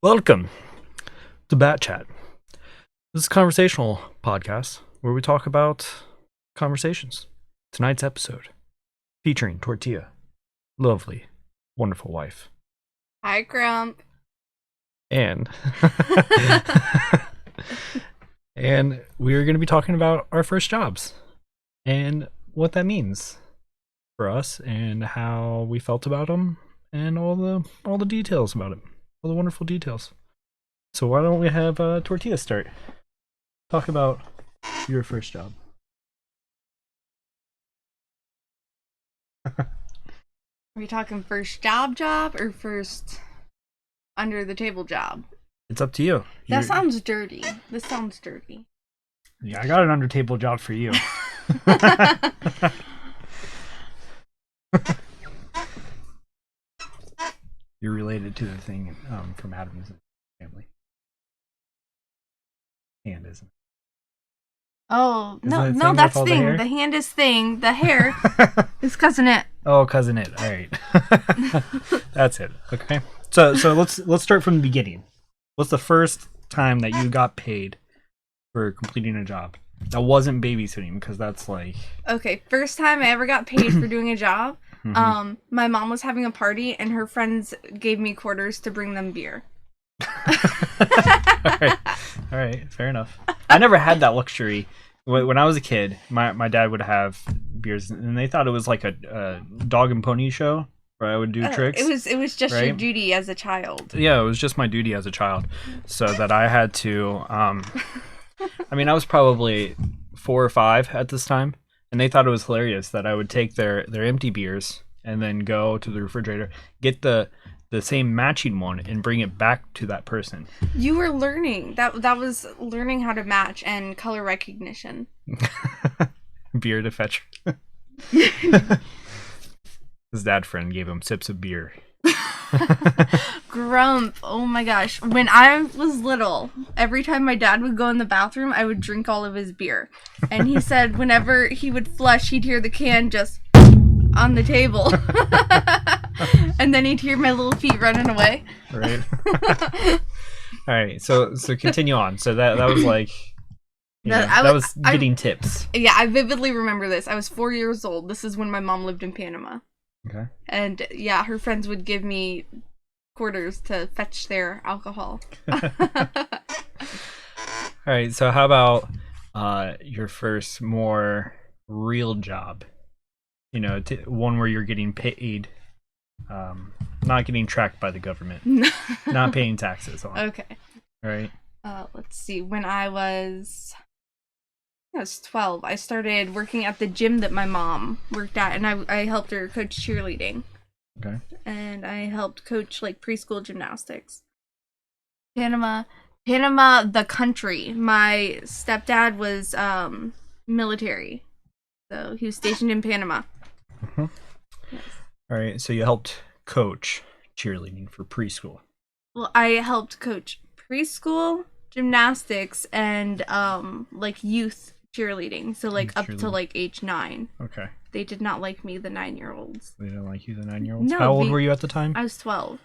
Welcome to Bat Chat. This is a conversational podcast where we talk about conversations. Tonight's episode featuring Tortilla, lovely, wonderful wife. Hi, Grump. And and we're going to be talking about our first jobs and what that means for us and how we felt about them and all the details about it. All the wonderful details. So why don't we have Tortilla start? Talk about your first job. Are we talking first job or first under the table job? It's up to you. That sounds dirty. This sounds dirty. Yeah, I got an under table job for you. You're related to the thing from Adam's family. Hand, isn't it? Oh, Isn't no, it that's called the thing. hair? The hand is thing. The hair is cousin it. Oh, cousin it. All right. That's it. Okay. So let's start from the beginning. What's the first time that you got paid for completing a job? That wasn't babysitting, because that's like... Okay, first time I ever got paid for doing a job. Mm-hmm. My mom was having a party and her friends gave me quarters to bring them beer. All right, fair enough. I never had that luxury. When I was a kid, my dad would have beers, and they thought it was like a dog and pony show where I would do tricks. It was just your right? duty as a child. Yeah, it was just my duty as a child, so that I had to. I mean, I was probably 4 or 5 at this time, and they thought it was hilarious that I would take their empty beers and then go to the refrigerator, get the same matching one, and bring it back to that person. You were learning. That was learning how to match and color recognition. Beer to fetch. His dad friend gave him sips of beer. Grump. Oh my gosh. When I was little, every time my dad would go in the bathroom, I would drink all of his beer. And he said whenever he would flush, he'd hear the can just on the table. And then he'd hear my little feet running away. Right. All right. So continue on. So that was like that was getting tips. Yeah, I vividly remember this. I was 4 years old. This is when my mom lived in Panama. Okay. And yeah, her friends would give me quarters to fetch their alcohol. All right. So how about your first more real job? You know, one where you're getting paid, not getting tracked by the government, not paying taxes on. Okay. All right. Let's see. When I was 12, I started working at the gym that my mom worked at, and I helped her coach cheerleading. Okay. And I helped coach like preschool gymnastics. Panama, the country. My stepdad was military, so he was stationed in Panama. Mm-hmm. Yes. All right. So you helped coach cheerleading for preschool. Well, I helped coach preschool gymnastics and like youth cheerleading, so like up to like age 9. Okay. They did not like me, the 9-year-olds. They didn't like you, the 9-year-olds? No, How old were you at the time? I was 12.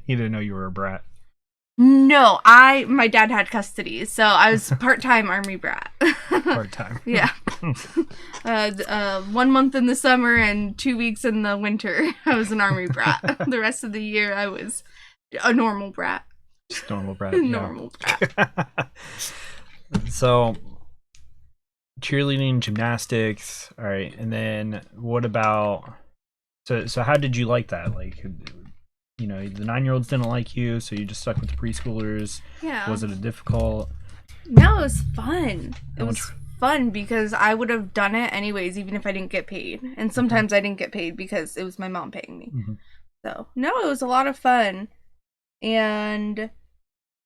You didn't know you were a brat. No, my dad had custody, so I was part-time army brat. Part-time. Yeah. 1 month in the summer and 2 weeks in the winter, I was an army brat. The rest of the year, I was a normal brat. Just normal brat. Normal brat. So, cheerleading, gymnastics, all right, and then what about? So how did you like that? Like, you know, the 9-year-olds didn't like you, so you just stuck with the preschoolers. Yeah. Was it difficult? No, it was fun. It was fun because I would have done it anyways, even if I didn't get paid. And sometimes I didn't get paid because it was my mom paying me. Mm-hmm. So, no, it was a lot of fun. And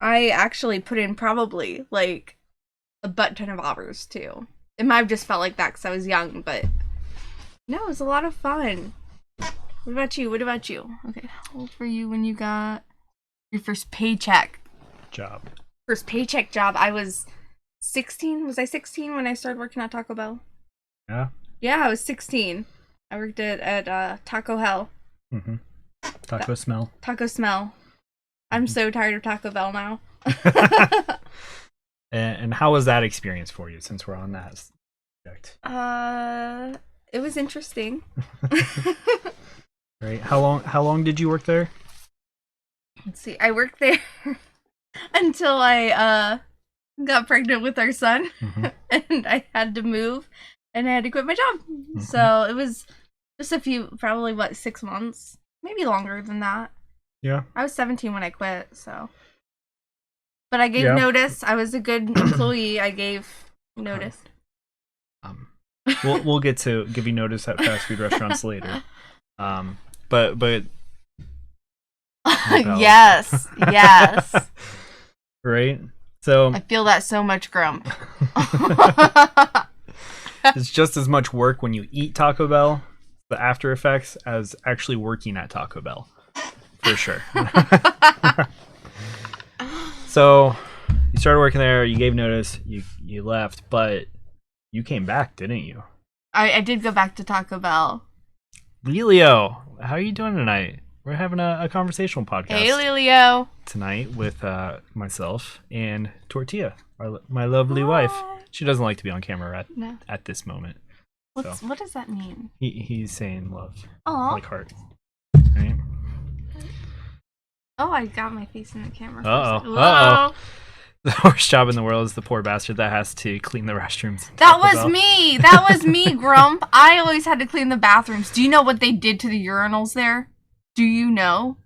I actually put in probably like a butt ton of hours too. It might have just felt like that because I was young, but no, it was a lot of fun. What about you? Okay, how old were you when you got your first paycheck? First paycheck job, I was 16. Was I 16 when I started working at Taco Bell? Yeah. Yeah, I was 16. I worked at Taco Hell. Mm-hmm. Taco smell. Taco smell. I'm so tired of Taco Bell now. And how was that experience for you, since we're on that subject? It was interesting. Right. How long did you work there? Let's see. I worked there until I got pregnant with our son, and I had to move, and I had to quit my job. So it was just probably 6 months, maybe longer than that. Yeah. I was 17 when I quit, so. But I gave notice. I was a good employee. I gave notice. We'll get to give you notice at fast food restaurants later. But yes. Right. So I feel that so much, Grump. It's just as much work when you eat Taco Bell, the after effects, as actually working at Taco Bell, for sure. So you started working there. You gave notice. You left, but you came back, didn't you? I did go back to Taco Bell. Lelio, how are you doing tonight? We're having a conversational podcast. Hey, Lelio. Tonight with myself and Tortilla, my lovely wife. She doesn't like to be on camera at this moment. What does that mean? He's saying love. Aww. Like heart. Right? Oh, I got my face in the camera. Uh-oh. The worst job in the world is the poor bastard that has to clean the restrooms. That was me. That was me, Grump. I always had to clean the bathrooms. Do you know what they did to the urinals there? Do you know?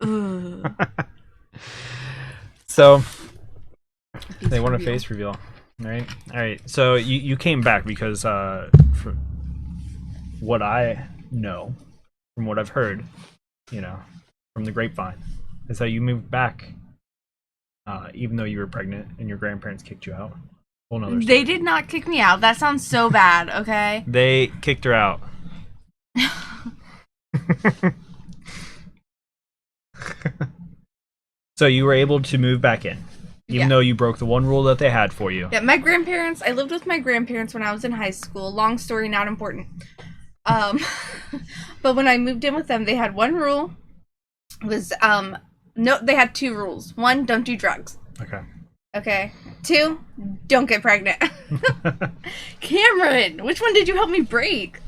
Ugh. So, they want a face reveal, right? All right. So you came back because, from what I know, from what I've heard, from the grapevine, is that you moved back, even though you were pregnant and your grandparents kicked you out. Whole nother story. They did not kick me out. That sounds so bad. Okay. They kicked her out. So you were able to move back in, even though you broke the one rule that they had for you. Yeah, I lived with my grandparents when I was in high school. Long story, not important. But when I moved in with them, they had one rule. It was, they had two rules. One, don't do drugs. Okay. Two, don't get pregnant. Cameron, which one did you help me break?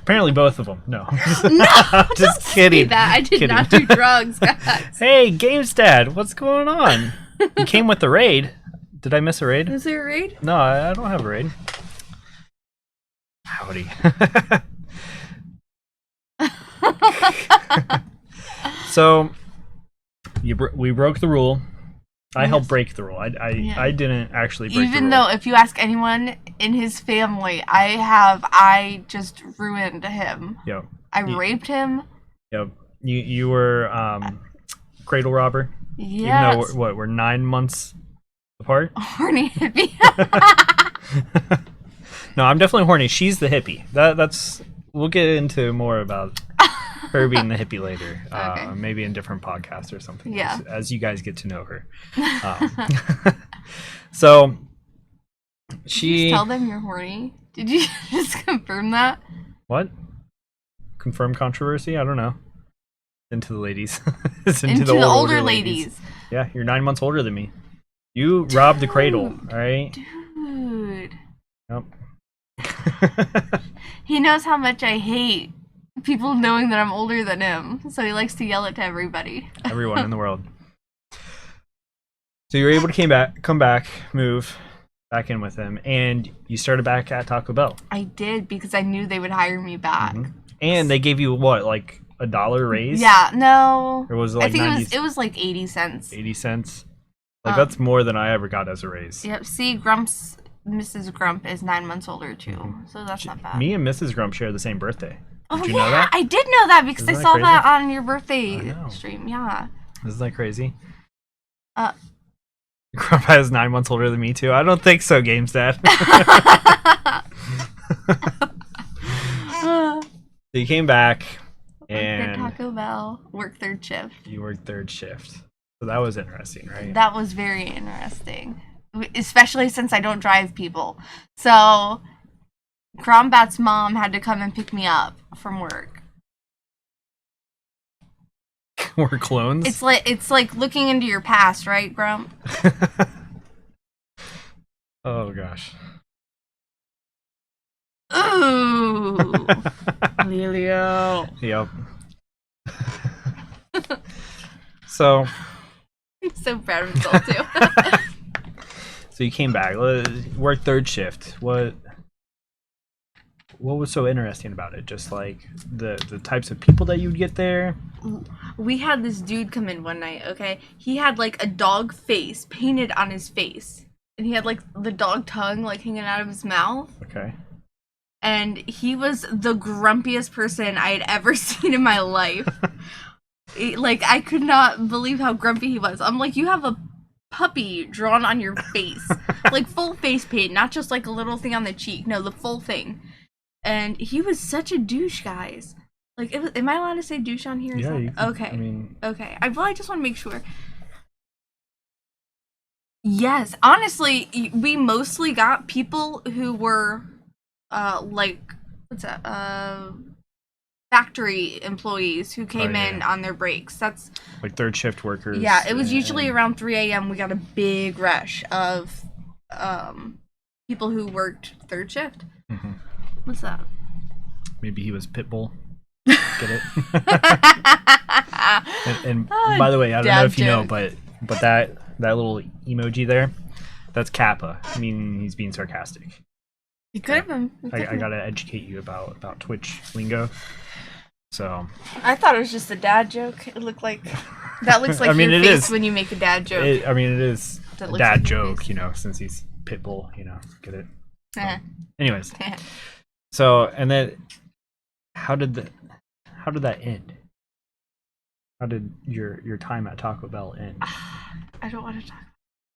Apparently both of them. No. No, just kidding. That. I did not do drugs, guys. Hey, Games Dad, what's going on? You came with the raid. Did I miss a raid? Is there a raid? No, I don't have a raid. Howdy. So, we broke the rule. I helped break the rule. I didn't actually break the rule. Even though, if you ask anyone in his family, I just ruined him. Yep. I raped him. Yep. You were cradle robber. Yes. Even though we're 9 months apart. Horny hippie. No, I'm definitely horny. She's the hippie. That's we'll get into more about her being the hippie later. Okay. Maybe in different podcasts or something. Yeah. As you guys get to know her. So Did you just tell them you're horny? Did you just confirm that? What? Confirm controversy? I don't know. Into the ladies. into the older ladies. Yeah, you're 9 months older than me. You robbed the cradle, all right? Dude. Yep. He knows how much I hate people knowing that I'm older than him, so he likes to yell it to everybody. Everyone in the world. So you were able to come back, move back in with him, and you started back at Taco Bell. I did, because I knew they would hire me back. Mm-hmm. And they gave you what, like $1 raise? Yeah, no. Or was it like I think it was like 80 cents. 80 cents? Like that's more than I ever got as a raise. Yep. See, Mrs. Grump is 9 months older too, so that's not bad. Me and Mrs. Grump share the same birthday. Did you know that? I did know that because I saw that on your birthday stream. Yeah. Isn't that crazy? Grump is 9 months older than me too. I don't think so, Games Dad. So you came back and worked at Taco Bell. Worked third shift. You worked third shift. So that was interesting, right? That was very interesting. Especially since I don't drive people. So Cronbat's mom had to come and pick me up from work. We're clones. It's like looking into your past, right, Grump? Oh gosh. Ooh, Lelio. Yep. So. I'm so proud of himself too. So you came back. Worked third shift. What was so interesting about it? Just like the types of people that you'd get there. We had this dude come in one night. Okay, he had like a dog face painted on his face, and he had like the dog tongue like hanging out of his mouth. Okay. And he was the grumpiest person I had ever seen in my life. Like, I could not believe how grumpy he was. I'm like, you have a puppy drawn on your face. Like, full face paint, not just like a little thing on the cheek. No, the full thing. And he was such a douche, guys. Like, am I allowed to say douche on here? Yeah, you can, okay. I mean... Okay. I just want to make sure. Yes. Honestly, we mostly got people who were, like, what's that? Factory employees who came in on their breaks. That's like third shift workers. Yeah, it was usually around 3 a.m. We got a big rush of people who worked third shift. Mm-hmm. What's that? Maybe he was Pitbull. Get it? and by the way, I don't know if you know, but that little emoji there, that's Kappa. I mean, he's being sarcastic. He could have been. I gotta educate you about Twitch lingo. So I thought it was just a dad joke. It looked like that looks like your face when you make a dad joke. It is a dad joke, you know, since he's Pitbull, you know, get it? Anyways, so and then how did that end? How did your time at Taco Bell end? I don't want to talk.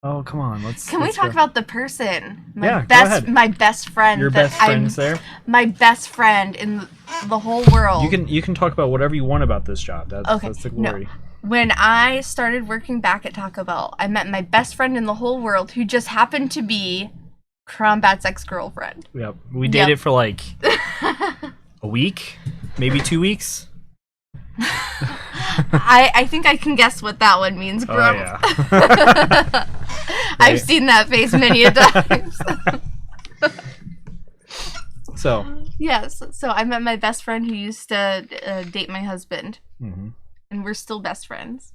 Oh, come on. Can we talk about the person? Go ahead. My best friend. Your best friend's there? My best friend in the whole world. You can talk about whatever you want about this job. That's the glory. No. When I started working back at Taco Bell, I met my best friend in the whole world who just happened to be Cronbat's ex-girlfriend. Yep. We dated for like a week, maybe 2 weeks. I think I can guess what that one means, bro. Oh, yeah. I've seen that face many a times. So. Yes. So I met my best friend who used to date my husband. Mm-hmm. And we're still best friends.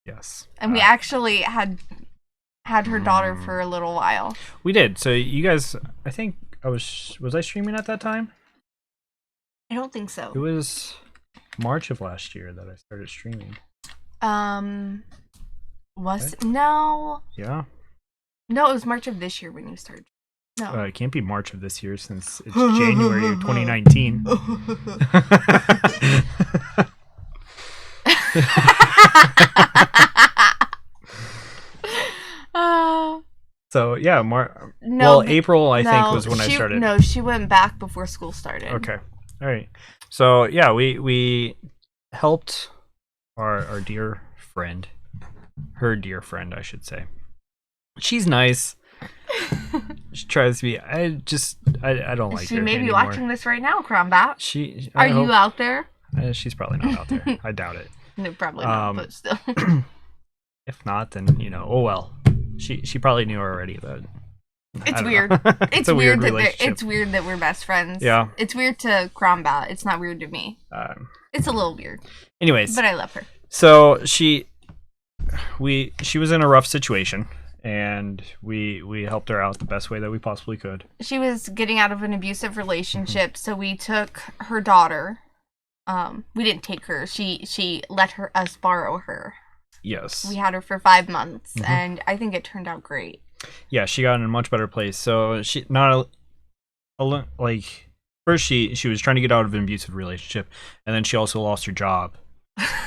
Yes. And we actually had her daughter for a little while. We did. So you guys, I think was I streaming at that time? I don't think so. It was March of last year that I started streaming. No. Yeah. No, it was March of this year when you started. No. It can't be March of this year since it's January of 2019. So yeah, April I think was when I started. No, she went back before school started. Okay, all right. So yeah, we helped our dear friend, her dear friend, I should say. She's nice. She tries to be. I don't like her. She may be anymore. watching this right now, Cronbat. Are you out there? She's probably not out there. I doubt it. No, probably not, but still. If not, then oh well. She probably knew already, but it's weird. It's weird it's weird that we're best friends. Yeah. It's weird to Cronbat. It's not weird to me. It's a little weird. Anyways, but I love her. So she was in a rough situation, and we helped her out the best way that we possibly could. She was getting out of an abusive relationship, so we took her daughter. We didn't take her. She let us borrow her. Yes. We had her for 5 months, and I think it turned out great. Yeah, she got in a much better place. So she first she was trying to get out of an abusive relationship, and then she also lost her job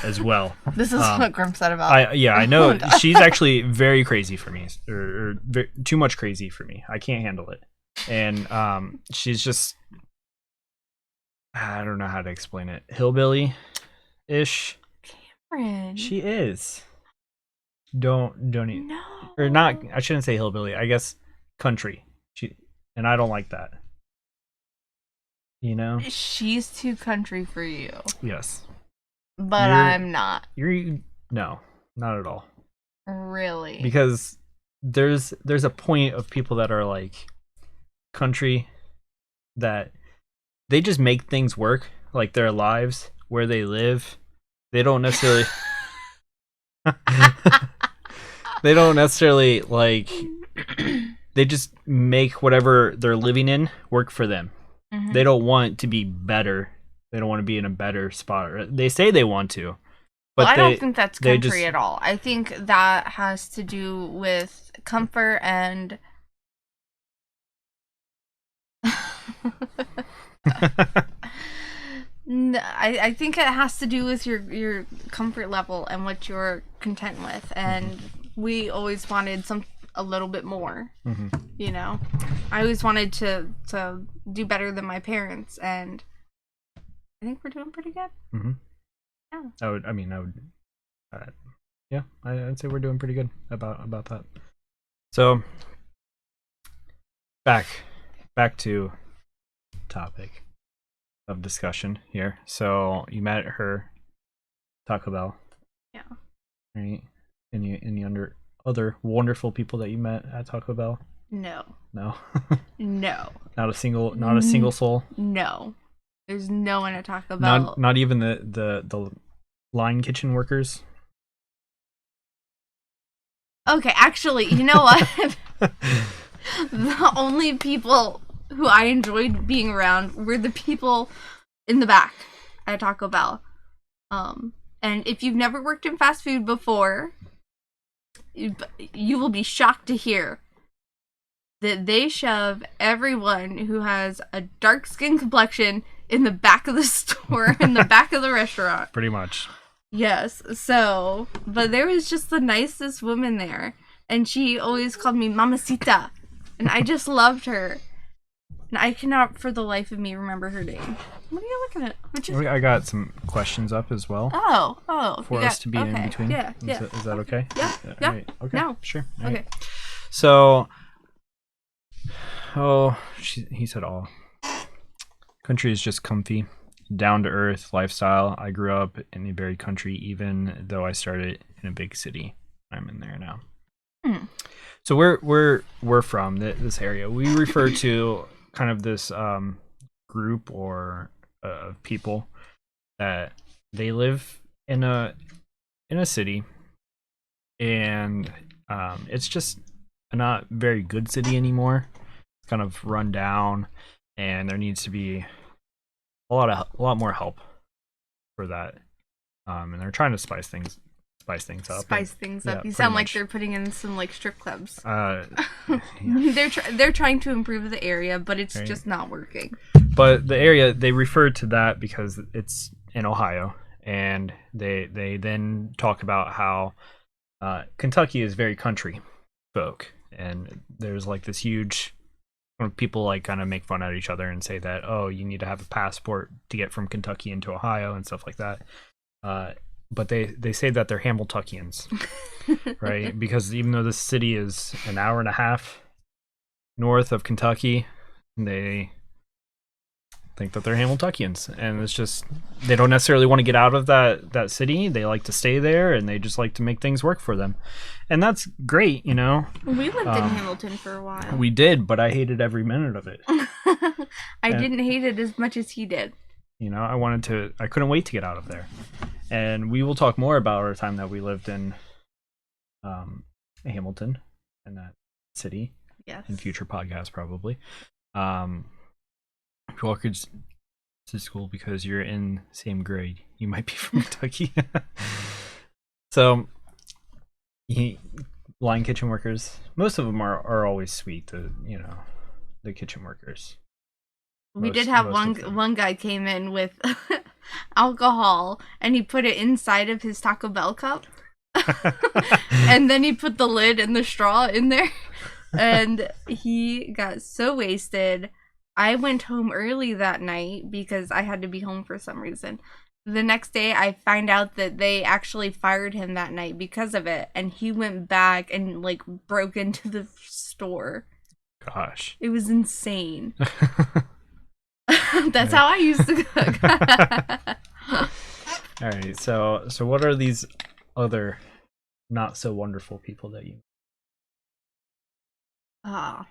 as well. This is what Grim said about. I know. She's actually very crazy for me, or too much crazy for me. I can't handle it, and she's just, I don't know how to explain it. Hillbilly-ish. Cameron. She is. Don't even. No. Or not. I shouldn't say hillbilly. I guess country. And I don't like that. You know. She's too country for you. Yes. but You're I'm not you're no, not at all. really. Because there's a point of people that are like country that they just make things work, like their lives, where they live. They don't necessarily they don't necessarily like they just make whatever they're living in work for them. Mhm. They don't want to be better. They don't want to be in a better spot. They say they want to, but Well, I don't think that's they country just at all. I think that has to do with comfort and I think it has to do with your comfort level and what you're content with. And we always wanted a little bit more. You know, I always wanted to do better than my parents, and I think we're doing pretty good. Yeah. I would. Yeah, I'd say we're doing pretty good about that. So back to topic of discussion here. So you met her Taco Bell. Yeah. Right. Any other wonderful people that you met at Taco Bell? No. No. No. Not a single soul. No. There's no one at Taco Bell. Not even the line kitchen workers. Okay, actually, you know what? The only people who I enjoyed being around were the people in the back at Taco Bell. And if you've never worked in fast food before, you will be shocked to hear that they shove everyone who has a dark skin complexion in the back of the store, in the back of the restaurant. Pretty much. Yes, so, but there was just the nicest woman there, and she always called me Mamacita, and I just loved her. And I cannot for the life of me remember her name. What are you looking at? I got some questions up as well. Oh. For us to be in between. Yeah. Is that okay? Yeah. Right. Okay. No. Sure. All Okay. right. So, he said all. Country is just comfy, down to earth lifestyle. I grew up in a very country, even though I started in a big city. I'm in there now. So we're from this area. We refer to kind of this group or of people that they live in a city, and it's just a not very good city anymore. It's kind of run down, and there needs to be a lot more help for that. And they're trying to spice things up. You sound like they're putting in some like strip clubs. Yeah. They're trying to improve the area, but it's Right. just not working. But the area, they refer to that because it's in Ohio, and they then talk about how Kentucky is very country folk, and there's like this huge people like kind of make fun at each other and say that, oh, you need to have a passport to get from Kentucky into Ohio and stuff like that. But they say that they're Hamiltuckians, right? Because even though this city is an hour and a half north of Kentucky, they think that they're Hamiltuckians, and it's just they don't necessarily want to get out of that city. They like to stay there, and they just like to make things work for them, and that's great, you know. We lived in Hamilton for a while. We did, but I hated every minute of it. I didn't hate it as much as he did. You know, I couldn't wait to get out of there. And we will talk more about our time that we lived in Hamilton, in that city. Yes. In future podcasts, probably. If you walk to school because you're in the same grade, you might be from Kentucky. So, line kitchen workers, most of them are always sweet. The kitchen workers. We did have one guy came in with alcohol, and he put it inside of his Taco Bell cup. And then he put the lid and the straw in there, and he got so wasted. I went home early that night because I had to be home for some reason. The next day, I find out that they actually fired him that night because of it, and he went back and like broke into the store. Gosh. It was insane. That's how I used to cook. All right. So what are these other not so wonderful people that you? Ah,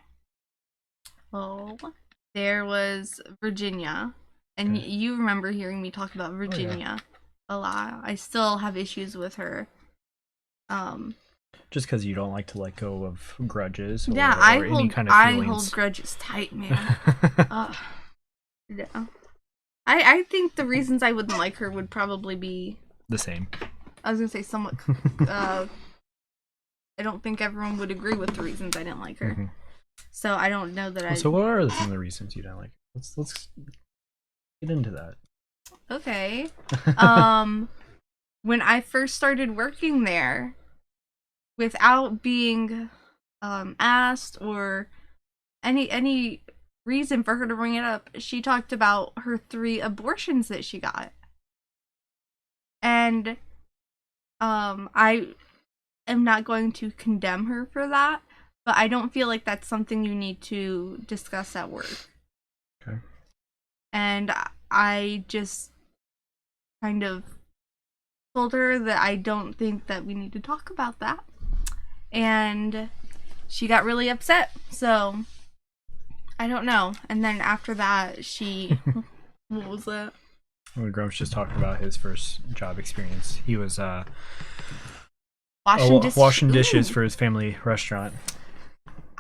oh, there was Virginia, and Okay. you remember hearing me talk about Oh yeah. Virginia a lot. I still have issues with her. Um, Just because you don't like to let go of grudges yeah, or any kind of I hold feelings. grudges tight, man. Uh, yeah. I think the reasons I wouldn't like her would probably be, The same. I was gonna say somewhat. Uh, I don't think everyone would agree with the reasons I didn't like her. Hmm. So I don't know that Well, I. so what are some of the reasons you don't like? Let's get into that. Okay. Um, when I first started working there, without being asked or any reason for her to bring it up, she talked about her 3 abortions that she got. And I am not going to condemn her for that, but I don't feel like that's something you need to discuss at work. Okay. And I just kind of told her that I don't think that we need to talk about that. And she got really upset. So I don't know. And then after that, she what was that? When Grump's just talking about his first job experience, he was washing dishes Ooh. for his family restaurant.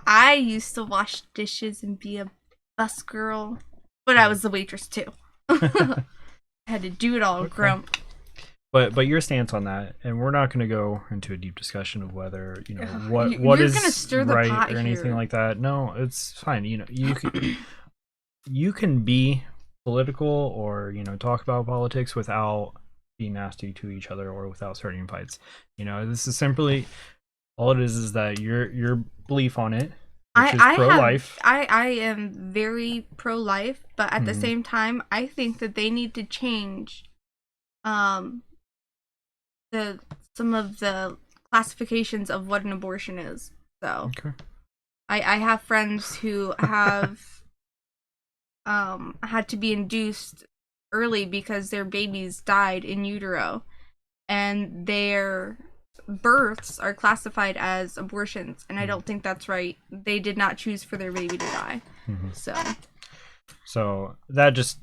I used to wash dishes and be a bus girl, but I was the waitress too. I had to do it all, Okay. Grump. But your stance on that, and we're not going to go into a deep discussion of whether what You're is gonna stir the right pot or anything here. like that. No, it's fine. You can be political or talk about politics without being nasty to each other or without starting fights. This is simply all it is that your belief on it, which is I pro have life. I am very pro life, but at the Mm-hmm. same time, I think that they need to change um the some of the classifications of what an abortion is. So Okay. I have friends who have had to be induced early because their babies died in utero, and their births are classified as abortions, and I don't think that's right. They did not choose for their baby to die. Mm-hmm. So So that just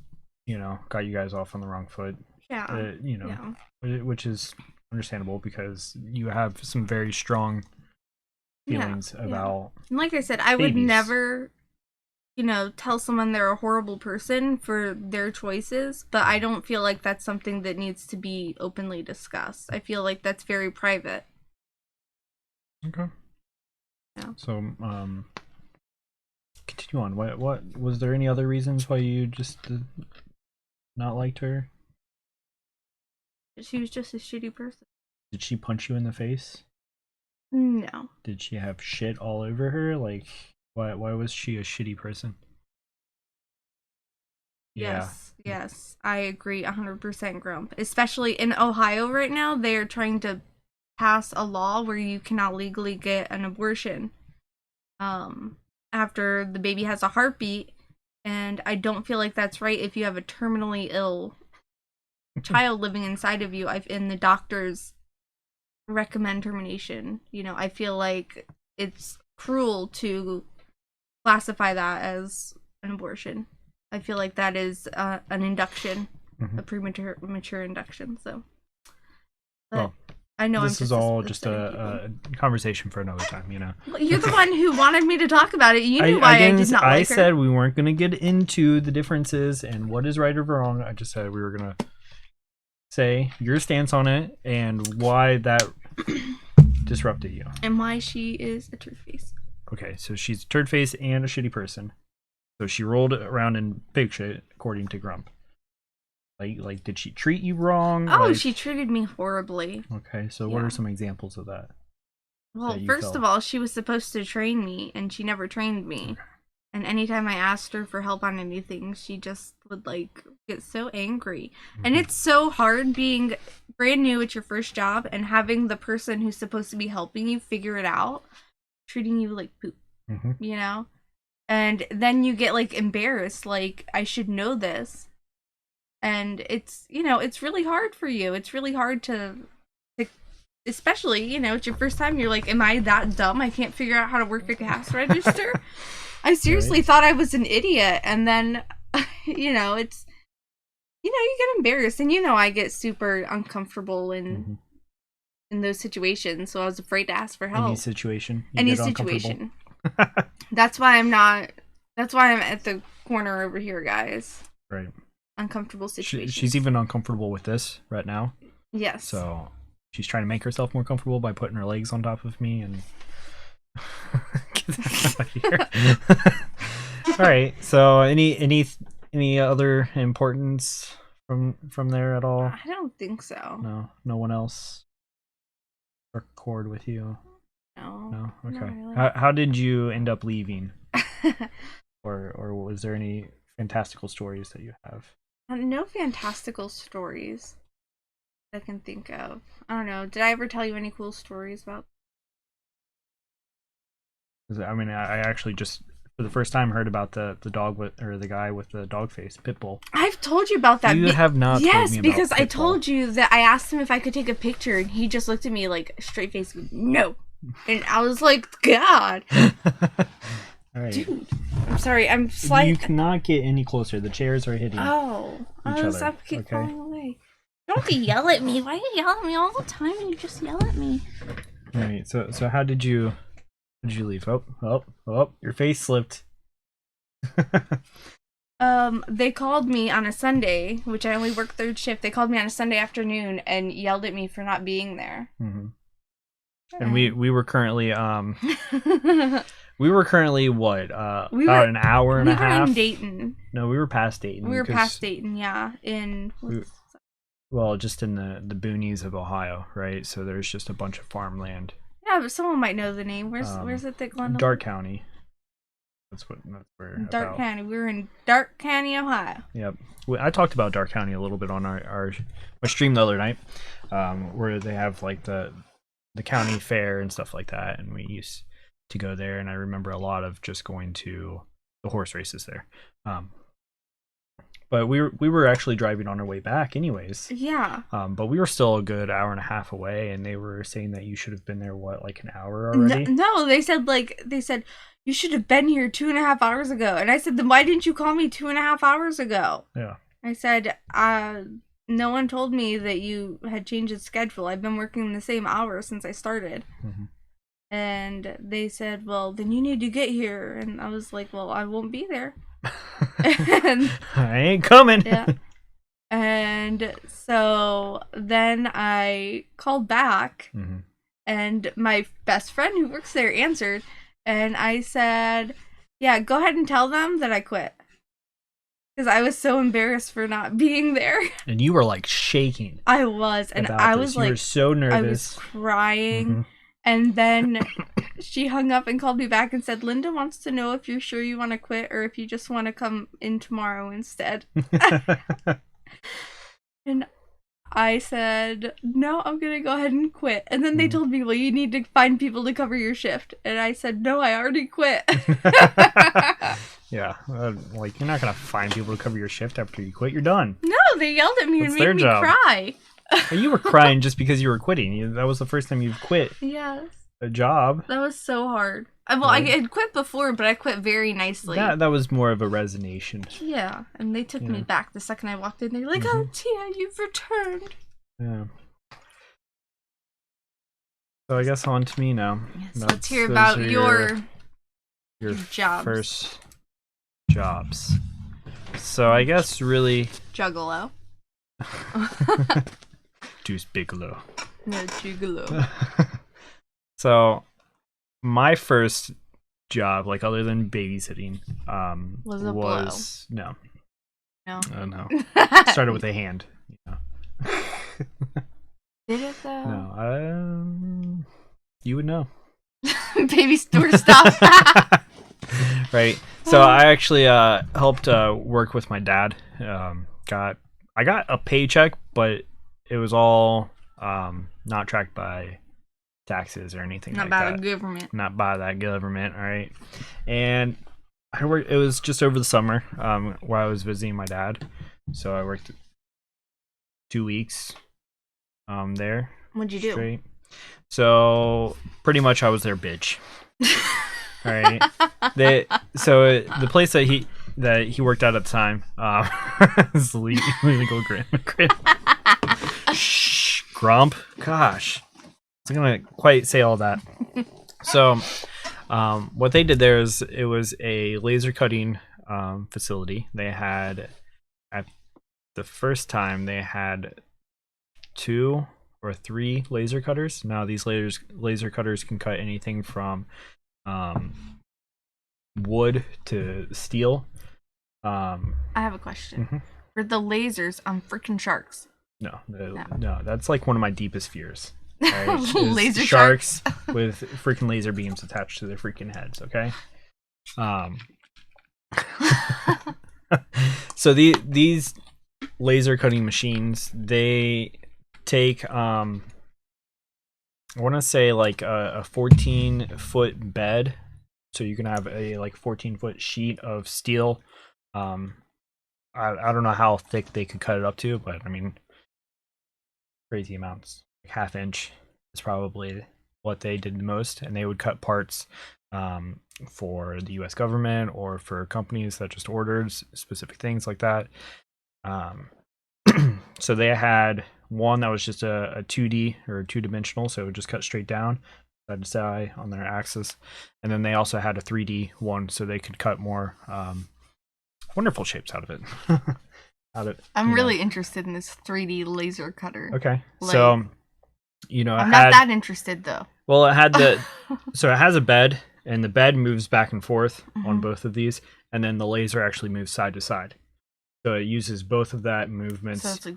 got you guys off on the wrong foot. yeah, yeah. Which is understandable because you have some very strong Yeah, feelings yeah. about And like I said, I would babies. never, tell someone they're a horrible person for their choices, but I don't feel like that's something that needs to be openly discussed. I feel like that's very private. Okay. Yeah. So continue on. What was there any other reasons why you just not liked her? She was just a shitty person. Did she punch you in the face? No. Did she have shit all over her? Like why was she a shitty person? Yeah. Yes. I agree 100% Grump. Especially in Ohio right now, they are trying to pass a law where you cannot legally get an abortion after the baby has a heartbeat, and I don't feel like that's right if you have a terminally ill child living inside of you. And the doctors recommend termination. I feel like it's cruel to classify that as an abortion. I feel like that is an induction, Mm-hmm. a premature induction. So, but Well, I know I'm this is just all just upsetting people. a conversation for another time. Well, you're the one who wanted me to talk about it. You knew I why I didn't. did not I like her. said we weren't going to get into the differences and what is right or wrong. I just said we were going to say your stance on it and why that disrupted you. And why she is a turd face. Okay, so she's a turd face and a shitty person. So she rolled around in pig shit, according to Grump. Like, did she treat you wrong? Oh, she treated me horribly. Okay, so what are some examples of that? Well, first of all, she was supposed to train me, and she never trained me. Okay. And anytime I asked her for help on anything, she just would get so angry. Mm-hmm. And it's so hard being brand new at your first job and having the person who's supposed to be helping you figure it out treating you like poop. Mm-hmm. And then you get embarrassed, I should know this. And it's, it's really hard for you. It's really hard to especially, it's your first time. You're like, am I that dumb? I can't figure out how to work a cash register. I seriously thought I was an idiot. And then, it's, you get embarrassed. And, I get super uncomfortable in those situations. So I was afraid to ask for help. Any situation. Any situation. That's why I'm at the corner over here, guys. Right. Uncomfortable situations. She's even uncomfortable with this right now. Yes. So she's trying to make herself more comfortable by putting her legs on top of me and get this out of here. All right. So any other importance from there at all? I don't think so. No one else record with you. No. Okay. Really. How did you end up leaving? or was there any fantastical stories that you have? No fantastical stories I can think of. I don't know. Did I ever tell you any cool stories about? I mean, I actually just for the first time heard about the dog the guy with the dog face, Pitbull. I've told you about that. You have not. Yes, told me because about I told you that I asked him if I could take a picture, and he just looked at me like straight face, no, and I was like, God. All right. Dude, I'm sorry. I'm slightly. You cannot get any closer. The chairs are hitting. Oh, each other. Stop keep Okay. falling away. You don't have to yell at me. Why do you yell at me all the time? You just yell at me. All right. So how did you leave? Oh, your face slipped. They called me on a Sunday, which I only work third shift. They called me on a Sunday afternoon and yelled at me for not being there. Mm-hmm. And we were currently what? About an hour and a half. We were in Dayton. No, we were past Dayton. We were past Dayton, yeah. Just in the boonies of Ohio, right? So there's just a bunch of farmland. Yeah, but someone might know the name. Where's it that Glendale? Dark County. That's where. Dark County. We were in Dark County, Ohio. Yep. I talked about Dark County a little bit on our stream the other night, where they have like the county fair and stuff like that, and we used to go there, and I remember a lot of just going to the horse races there. But we were actually driving on our way back anyways. Yeah. But we were still a good hour and a half away, and they were saying that you should have been there like an hour already? No, they said you should have been here 2.5 hours ago. And I said, then why didn't you call me 2.5 hours ago? Yeah. I said, no one told me that you had changed the schedule. I've been working the same hours since I started. Mm-hmm. And they said, well, then you need to get here. And I was like, well, I won't be there. And I ain't coming. Yeah. And so then I called back, and my best friend who works there answered, and I said, yeah, go ahead and tell them that I quit. Because I was so embarrassed for not being there. And you were like shaking. I was. And I was like, you were so nervous. I was crying. And then she hung up and called me back and said, Linda wants to know if you're sure you want to quit or if you just want to come in tomorrow instead. And I said, no, I'm going to go ahead and quit. And then they told me, well, you need to find people to cover your shift. And I said, no, I already quit. Yeah. Like, you're not going to find people to cover your shift after you quit. You're done. No, they yelled at me and made me job. cry. You were crying just because you were quitting. That was the first time you've quit Yes. a job. That was so hard. Well, I had quit before, but I quit very nicely. That was more of a resignation. Yeah, and they took me back the second I walked in. They were like, oh, Tia, you've returned. Yeah. So I guess on to me now. Yes, let's hear about your jobs. First jobs. So I guess really... Juggalo. Deuce Bigelow. No, Juggalo. So my first job, like other than babysitting, was a blow. No. No. No. Started with a hand. You know. Did it though? No. You would know. Baby store stuff. Right. So I actually helped work with my dad. I got a paycheck, but it was all not tracked by taxes or anything like that. Not by the government. Not by that government, all right? And I worked. It was just over the summer where I was visiting my dad. So I worked 2 weeks there. What'd you do? Straight. So pretty much I was their bitch. All right. The place that he worked at the time is legal grant. Shh, Grump. Gosh, I'm gonna quite say all that. So, what they did there is it was a laser cutting facility. They had at the first time they had 2 or 3 laser cutters. Now these laser cutters can cut anything from wood to steel. I have a question. Mm-hmm. Were the lasers on freaking sharks? No, that's like one of my deepest fears. Right? Laser sharks with freaking laser beams attached to their freaking heads. Okay. So these laser cutting machines, they take I want to say like a 14-foot bed, so you can have a like 14-foot sheet of steel. I don't know how thick they could cut it up to, but I mean, crazy amounts. Like half-inch is probably what they did the most, and they would cut parts for the U.S. government or for companies that just ordered specific things like that. So they had one that was just a 2D or 2-dimensional, so it would just cut straight down side to side on their axis. And then they also had a 3D one, so they could cut more wonderful shapes out of it. I'm really interested in this 3D laser cutter. Okay, so I'm not that interested though. Well, it had so it has a bed, and the bed moves back and forth on both of these, and then the laser actually moves side to side. So it uses both of that movements. So it's like...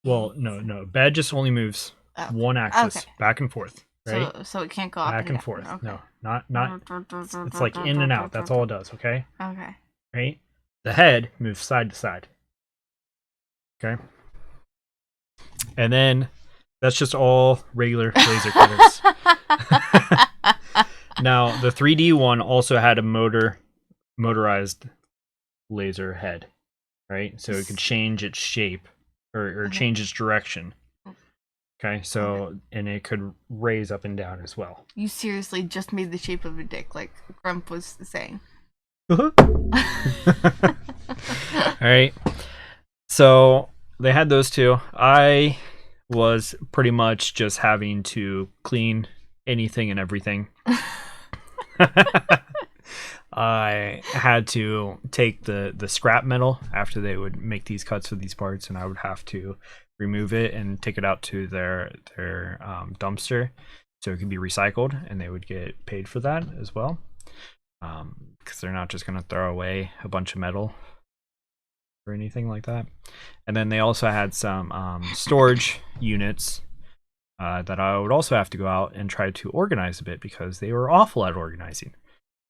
Well, no. Bed just only moves one axis back and forth, right? So it can't go up back and down. forth. Okay. No, not. It's like in and out. That's all it does. Okay. Okay. Right. The head moves side to side. Okay. And then that's just all regular laser cutters. Now the 3D one also had a motorized laser head, right? So it could change its shape or change its direction. Okay, so and it could raise up and down as well. You seriously just made the shape of a dick, like Grump was saying. All right. So they had those 2. I was pretty much just having to clean anything and everything. I had to take the scrap metal after they would make these cuts for these parts, and I would have to remove it and take it out to their dumpster so it could be recycled, and they would get paid for that as well, because they're not just going to throw away a bunch of metal or anything like that. And then they also had some storage units that I would also have to go out and try to organize a bit, because they were awful at organizing.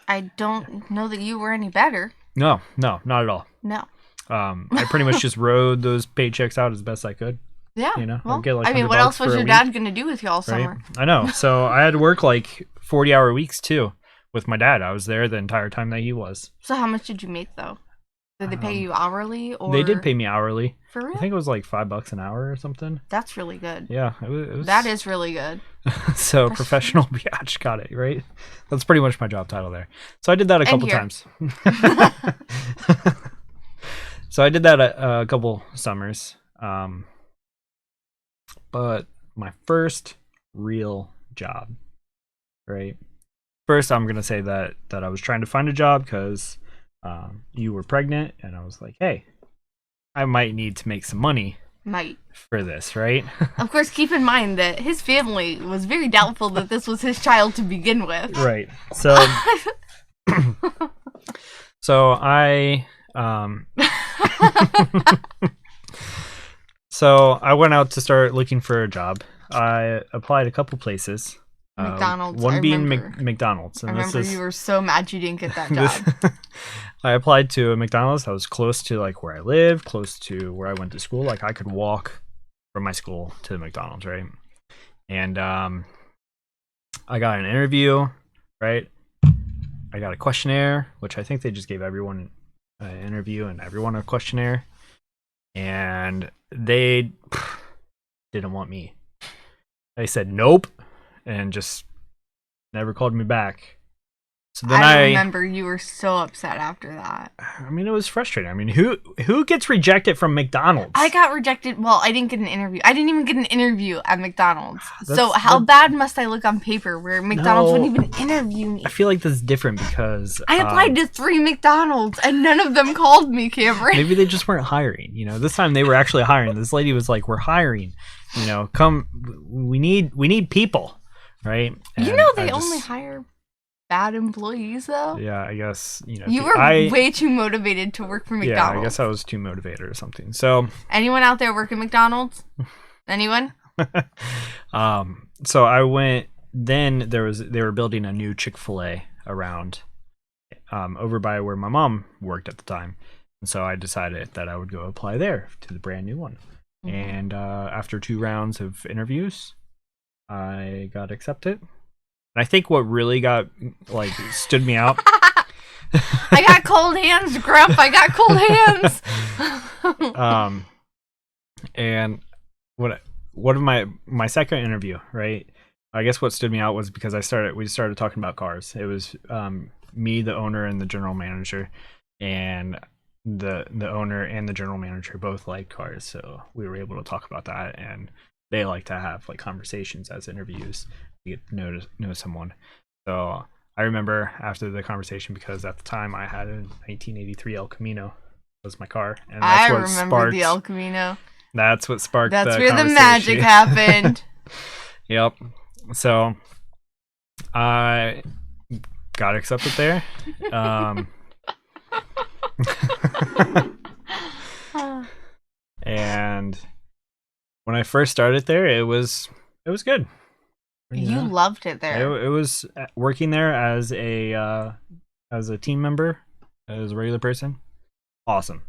I don't know that you were any better. No, not at all. No. I pretty much just rode those paychecks out as best I could. Yeah. You know, well, I'd get like I mean, what $100 else was for a your week, dad going to do with you all summer? right? I know. So I had to work like 40-hour weeks too with my dad. I was there the entire time that he was. So how much did you make though? Did they pay you hourly or? They did pay me hourly. For real? I think it was like $5 an hour or something. That's really good. Yeah, it was. That is really good. So professional biatch, got it right. That's pretty much my job title there. So I did that a couple times. So I did that a couple summers. But my first real job, right? First, I'm gonna say that I was trying to find a job because you were pregnant, and I was like, hey, I might need to make some money. For this, right? Of course, keep in mind that his family was very doubtful that this was his child to begin with. Right. So, so I went out to start looking for a job. I applied a couple places. McDonald's. One being McDonald's. And I remember you were so mad you didn't get that job. I applied to a McDonald's that was close to like where I live, close to where I went to school. Like I could walk from my school to the McDonald's, right? And I got an interview, right? I got a questionnaire, which I think they just gave everyone an interview and everyone a questionnaire. And they didn't want me. They said nope, and just never called me back. So then I remember you were so upset after that. I mean, it was frustrating. I mean, who gets rejected from McDonald's? I got rejected. Well, I didn't get an interview. I didn't even get an interview at McDonald's. So how bad must I look on paper where McDonald's wouldn't even interview me? I feel like this is different because I applied to 3 McDonald's and none of them called me, Cameron. Maybe they just weren't hiring. You know, this time they were actually hiring. This lady was like, "We're hiring. You know, come. We need people, right?" And you know they only hire bad employees, though. Yeah, I guess, you know. You were way too motivated to work for McDonald's. Yeah, I guess I was too motivated or something. So anyone out there working McDonald's? Anyone? So I went. Then they were building a new Chick-fil-A around over by where my mom worked at the time, and so I decided that I would go apply there to the brand new one. Mm-hmm. And after 2 rounds of interviews, I got accepted. And I think what really stood me out. I got cold hands, Grump. I got cold hands. And what of my second interview, right? I guess what stood me out was because we started talking about cars. It was me, the owner, and the general manager, and the owner and the general manager both like cars, so we were able to talk about that, and they like to have like conversations as interviews to get to know someone. So I remember after the conversation, because at the time I had a 1983 El Camino was my car, and that's what sparked the El Camino. That's what sparked. That's where the magic happened. Yep. So I got accepted there. And when I first started there, it was good. You loved it there. It was working there as a team member, as a regular person. Awesome.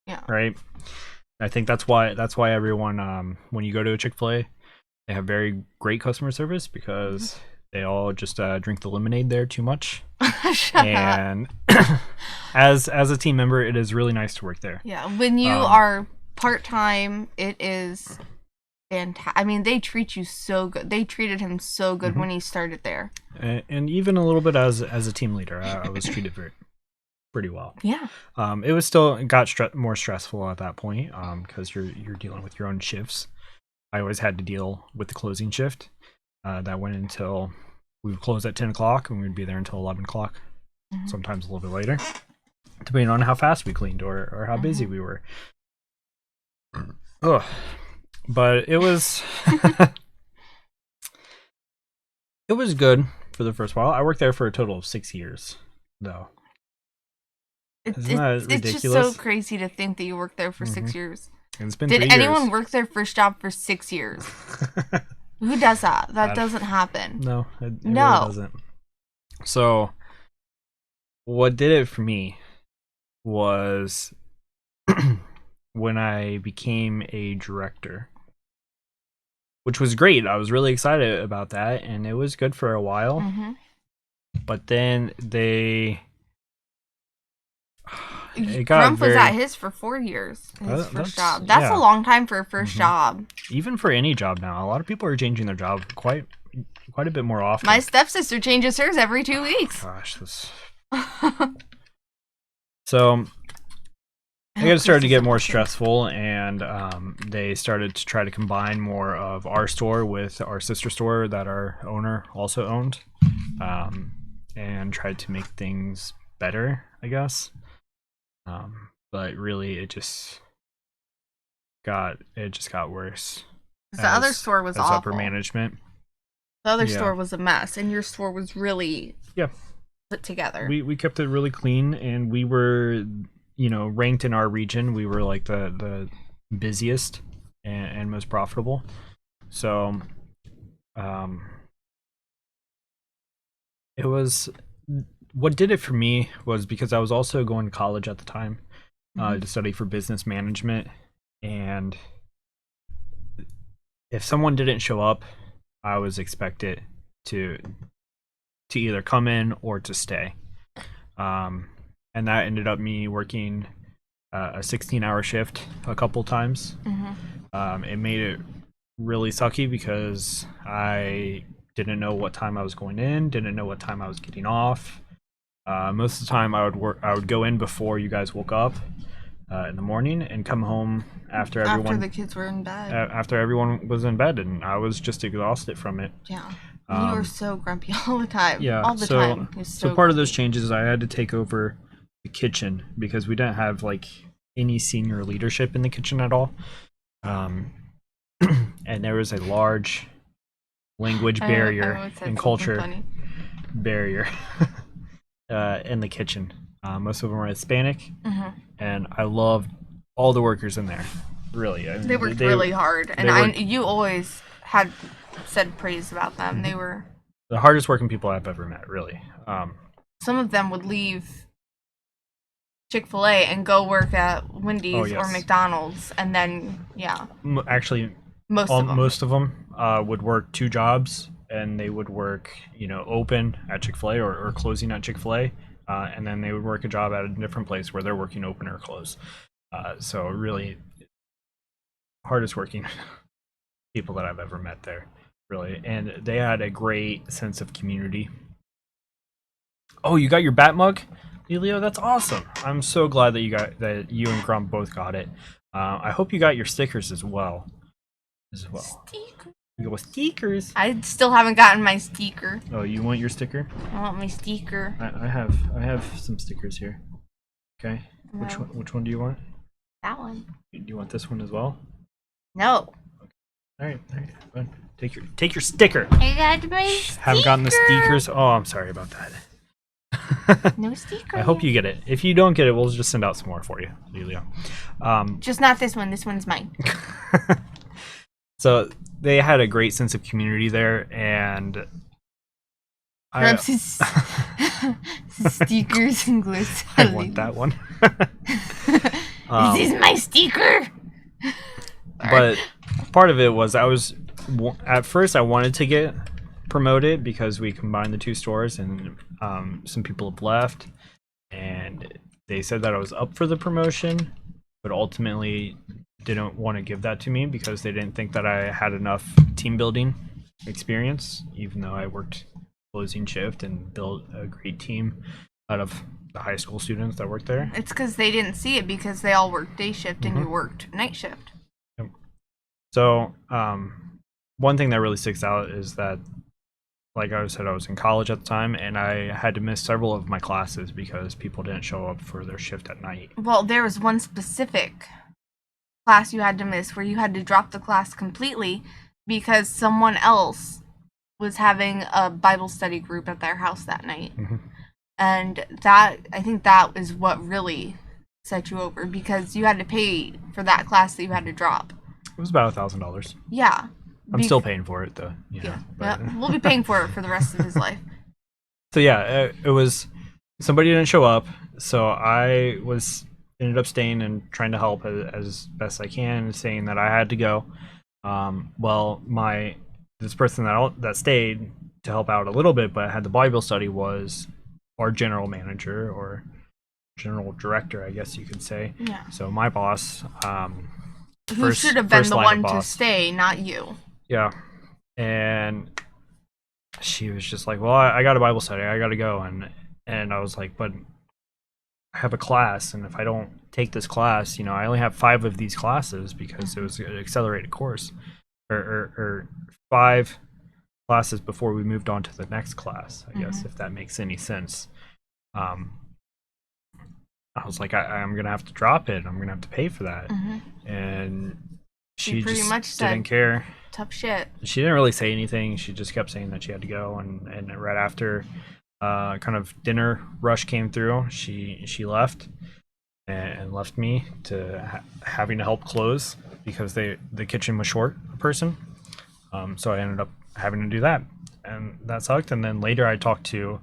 Yeah. Right. I think that's why everyone, when you go to a Chick-fil-A, they have very great customer service, because they all just drink the lemonade there too much. And as a team member, it is really nice to work there. Yeah, when you are part-time, it is fantastic. I mean, they treat you so good. They treated him so good when he started there. And even a little bit as a team leader, I was treated pretty well. Yeah. It was still got more stressful at that point, because you're dealing with your own shifts. I always had to deal with the closing shift. That went until we would close at 10 o'clock, and we'd be there until 11 o'clock, sometimes a little bit later, depending on how fast we cleaned or how busy we were. Ugh. But it was it was good for the first while. I worked there for a total of 6 years, though. Isn't that ridiculous? It's just so crazy to think that you worked there for 6 years. And it's been Did 3 anyone years. work their first job for 6 years? Who does that? That doesn't happen. No, it really doesn't. So, what did it for me was when I became a director, which was great. I was really excited about that, and it was good for a while. But then Grump was at his for 4 years. His first job. That's a long time for a first job. Even for any job now, a lot of people are changing their job quite a bit more often. My stepsister changes hers every 2 weeks. Gosh, this. So it started to get more stressful, and they started to try to combine more of our store with our sister store that our owner also owned, and tried to make things better, I guess. But really, it just got worse. The other store was awful. Upper management. The other store was a mess, and your store was really put together. We kept it really clean, and we were, ranked in our region. We were like the busiest and most profitable. So, it was. What did it for me was because I was also going to college at the time to study for business management, and if someone didn't show up, I was expected to either come in or to stay, and that ended up me working a 16-hour shift a couple times. It made it really sucky because I didn't know what time I was going in, didn't know what time I was getting off. Most of the time, I would go in before you guys woke up in the morning and come home after the kids were in bed. After everyone was in bed, and I was just exhausted from it. Yeah. You were so grumpy all the time. Yeah, all the time. So part of those changes, I had to take over the kitchen because we didn't have like any senior leadership in the kitchen at all. And there was a large language barrier and culture barrier in the kitchen. Most of them were Hispanic, and I loved all the workers in there. Really, I mean, they worked really hard, and you always had said praise about them. They were the hardest working people I've ever met. Really, some of them would leave Chick-fil-A and go work at Wendy's or McDonald's, and then actually, most of them would work 2 jobs, and they would work, open at Chick-fil-A or closing at Chick-fil-A, and then they would work a job at a different place where they're working open or close. So really, hardest working people that I've ever met there, really, and they had a great sense of community. Oh, you got your bat mug, Elio? That's awesome. I'm so glad that you and Grump both got it. I hope you got your stickers as well. Stickers. You go with stickers. I still haven't gotten my sticker. Oh, you want your sticker? I want my sticker. I have some stickers here. Okay. No. Which one do you want? That one. Do you want this one as well? No. Okay. All right. Go ahead. Take your sticker. I got my sticker. Haven't gotten the stickers. Oh, I'm sorry about that. No sticker. I hope you get it. If you don't get it, we'll just send out some more for you, Lelio. Just not this one. This one's mine. So they had a great sense of community there, and stickers and glue. I want that one. This is my sticker. But part of it was at first I wanted to get promoted because we combined the 2 stores, and some people have left, and they said that I was up for the promotion, but ultimately didn't want to give that to me because they didn't think that I had enough team building experience, even though I worked closing shift and built a great team out of the high school students that worked there. It's because they didn't see it because they all worked day shift and you worked night shift. Yep. So one thing that really sticks out is that, like I said, I was in college at the time, and I had to miss several of my classes because people didn't show up for their shift at night. Well, there was one specific class you had to miss where you had to drop the class completely because someone else was having a Bible study group at their house that night. And I think that is what really set you over, because you had to pay for that class that you had to drop. It was about $1,000. Yeah. I'm still paying for it though. We'll be paying for it for the rest of his life. So yeah, it was, somebody didn't show up, so I ended up staying and trying to help as best I can, saying that I had to go. Well, this person that stayed to help out a little bit but had the Bible study was our general manager, or general director, I guess you could say. Yeah. So my boss, who should have been the one to stay, not you. Yeah. And she was just like, well, I got a Bible study, I gotta go. And I was like, but I have a class, and if I don't take this class, I only have 5 of these classes because it was an accelerated course, or 5 classes before we moved on to the next class, I guess, if that makes any sense. I was like, I'm gonna have to drop it. I'm gonna have to pay for that. And she pretty just much didn't care. Tough shit. She didn't really say anything. She just kept saying that she had to go, and right after kind of dinner rush came through, she left and left me to having to help close because the kitchen was short a person. So I ended up having to do that, and that sucked. And then later I talked to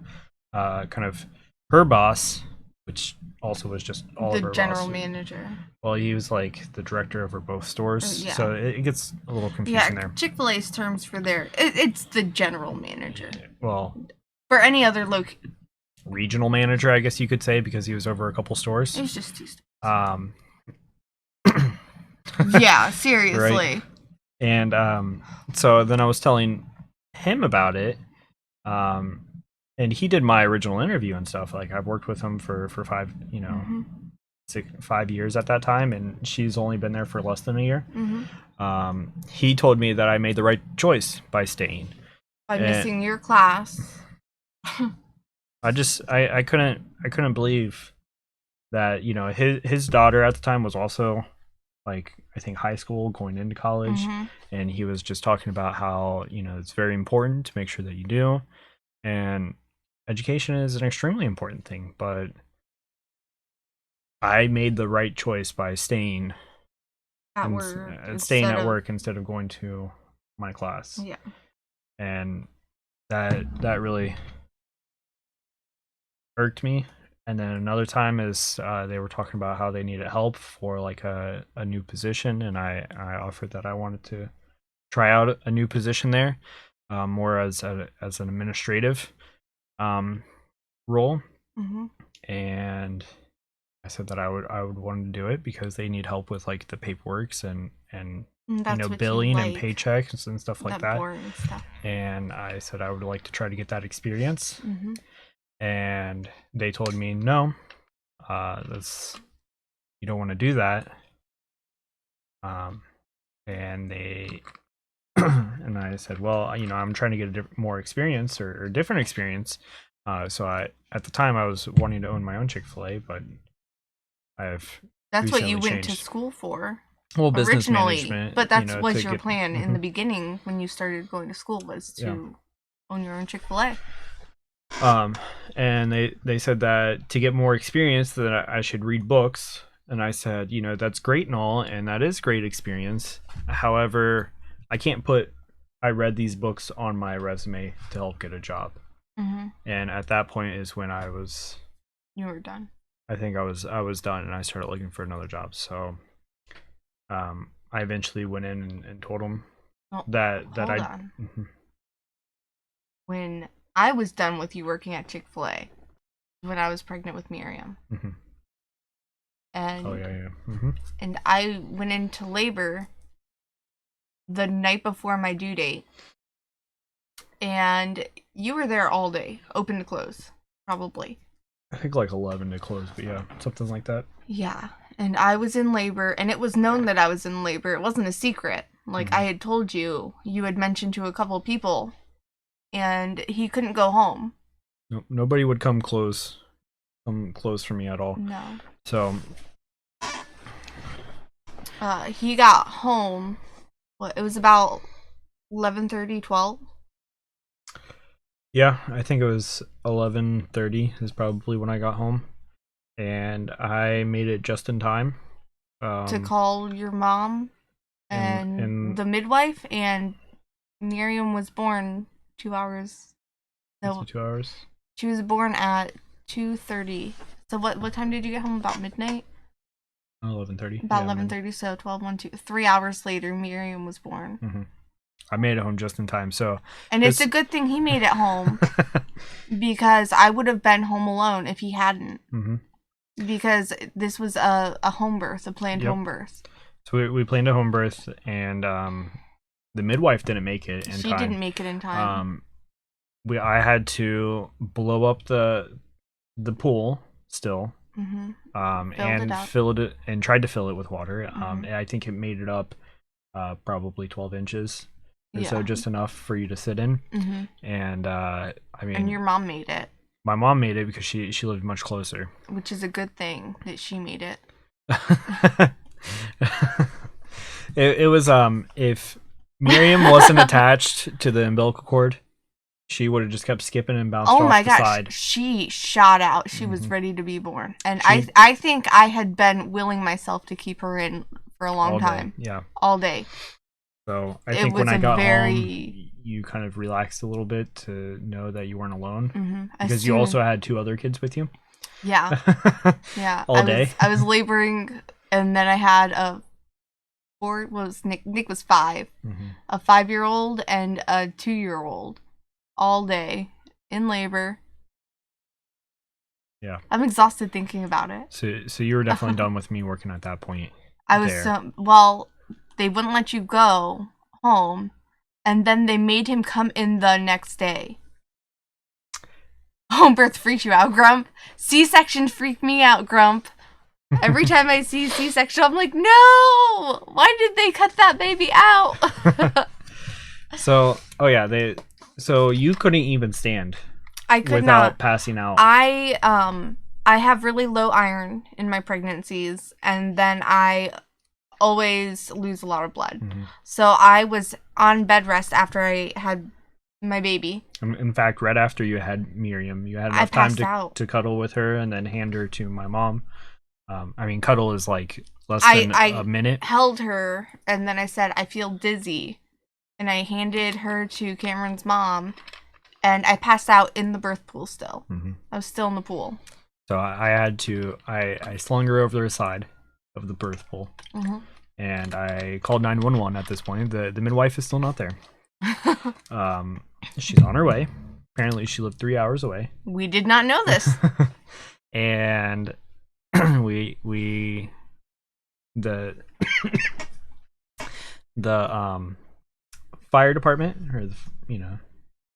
kind of her boss, which also was just all of her the general boss. Manager. Well, he was like the director over both stores, so it gets a little confusing there. Chick-fil-A's terms for it's the general manager. Well, for any other regional manager, I guess you could say, because he was over a couple stores. It was just 2 stores. Um, Yeah, right. seriously. And so then I was telling him about it. Um, and he did my original interview and stuff. Like I've worked with him for 5, Mm-hmm. 5 years at that time, and she's only been there for less than a year. Mm-hmm. He told me that I made the right choice by staying. By And missing your class. I couldn't believe that his daughter at the time was also like I think high school going into college, Mm-hmm. and he was just talking about how it's very important to make sure that you do, and education is an extremely important thing. But I made the right choice by staying At and work staying instead at of, work instead of going to my class, yeah. and that really irked me. And then another time is they were talking about how they needed help for like a new position, and I offered that I wanted to try out a new position there, more as an administrative um, role, Mm-hmm. and I said that I would want to do it because they need help with like the paperworks and And that's what you billing and like. paychecks and stuff like That that. boring stuff. And I said I would like to try to get that experience, Mm-hmm. and they told me no, that's you don't want to do that. Um, and they and I said, well, I'm trying to get more experience or different experience. So I at the time I was wanting to own my own Chick-fil-A, but I've That's what you recently went to changed. school for Well, business originally. management, But that was to your get. plan in Mhm. the beginning when you started going to school, was Yeah. to own your own Chick-fil-A. Um, and they said that to get more experience that I should read books, and I said, that's great and all, and that is great experience. However, I can't put I read these books on my resume to help get a job. Mm-hmm. And at that point is when You were done. I think I was done, and I started looking for another job. So I eventually went in and told them Oh, that hold I. on. Mhm. When I was done with you working at Chick-fil-A, when I was pregnant with Miriam, Mhm. Oh and yeah, yeah. Hmm. and I went into labor the night before my due date, and you were there all day, open to close, probably. I think like 11 to close, but yeah, something like that. Yeah, and I was in labor, and it was known that I was in labor. It wasn't a secret. Like, I Mhm. had told you, you had mentioned to a couple people, and he couldn't go home. No, nobody would come close for me at all. No. So He got home. What? It was about 11:30, 12. yeah, I think it was 11:30 is probably when I got home, and I made it just in time. To Um, call your mom and and the midwife, and Miriam was born 2 hours. let's see, No, 2 hours. she was born at 2:30. So what time did you get home? About midnight? 11:30. About Yeah, 11:30, so 12, 1, 2. 3 hours later, Miriam was born. hmm I made it home just in time. So And it's a this. good thing he made it home, because I would have been home alone if he hadn't. Hmm. Because this was a home birth, a planned Yep. home birth. So we planned a home birth, and the midwife didn't make it in She time. didn't make it in time. I had to blow up the pool still, Mm-hmm. Filled it and up. fill it and tried to fill it with water. Mm-hmm. And I think it made it up probably 12 inches or so, Yeah. just enough for you to sit in. Mm-hmm. And I And mean, your mom made it, my mom made it because she lived much closer. which is a good thing that she made it. It was if Miriam wasn't attached to the umbilical cord, she would have just kept skipping and bounced Oh off my the gosh, side. she shot out. She was Mhm. ready to be born. And She I think I had been willing myself to keep her in for a long all day, time. yeah. All day. So I It think when was I a got very home, you kind of relaxed a little bit to know that you weren't alone, because you soon, also had two other kids with you. yeah. Yeah. All day. I was laboring, and then I had a four was Nick was 5. Mhm. A 5-year-old and a 2-year-old all day in labor. Yeah. I'm exhausted thinking about it. So you were definitely done with me working at that point. I was there. well, they wouldn't let you go home, and then they made him come in the next day. Home birth freaks you out, Grump. C-section freaked me out, Grump. Every time I see C-section, I'm like, no! Why did they cut that baby out? So you couldn't even stand I could without not. passing out. I have really low iron in my pregnancies, and then I always lose a lot of blood. Mm-hmm. So I was on bed rest after I had my baby. In fact, right after you had Miriam, you had enough time to cuddle with her and then hand her to my mom. Cuddle is like less than a minute. I held her, and then I said, I feel dizzy. And I handed her to Cameron's mom, and I passed out in the birth pool still. Mm-hmm. I was still in the pool. So I slung her over the side of the birth pool. Mm-hmm. And I called 911 at this point. The midwife is still not there. She's on her way. Apparently she lived 3 hours away. We did not know this. And the fire department, or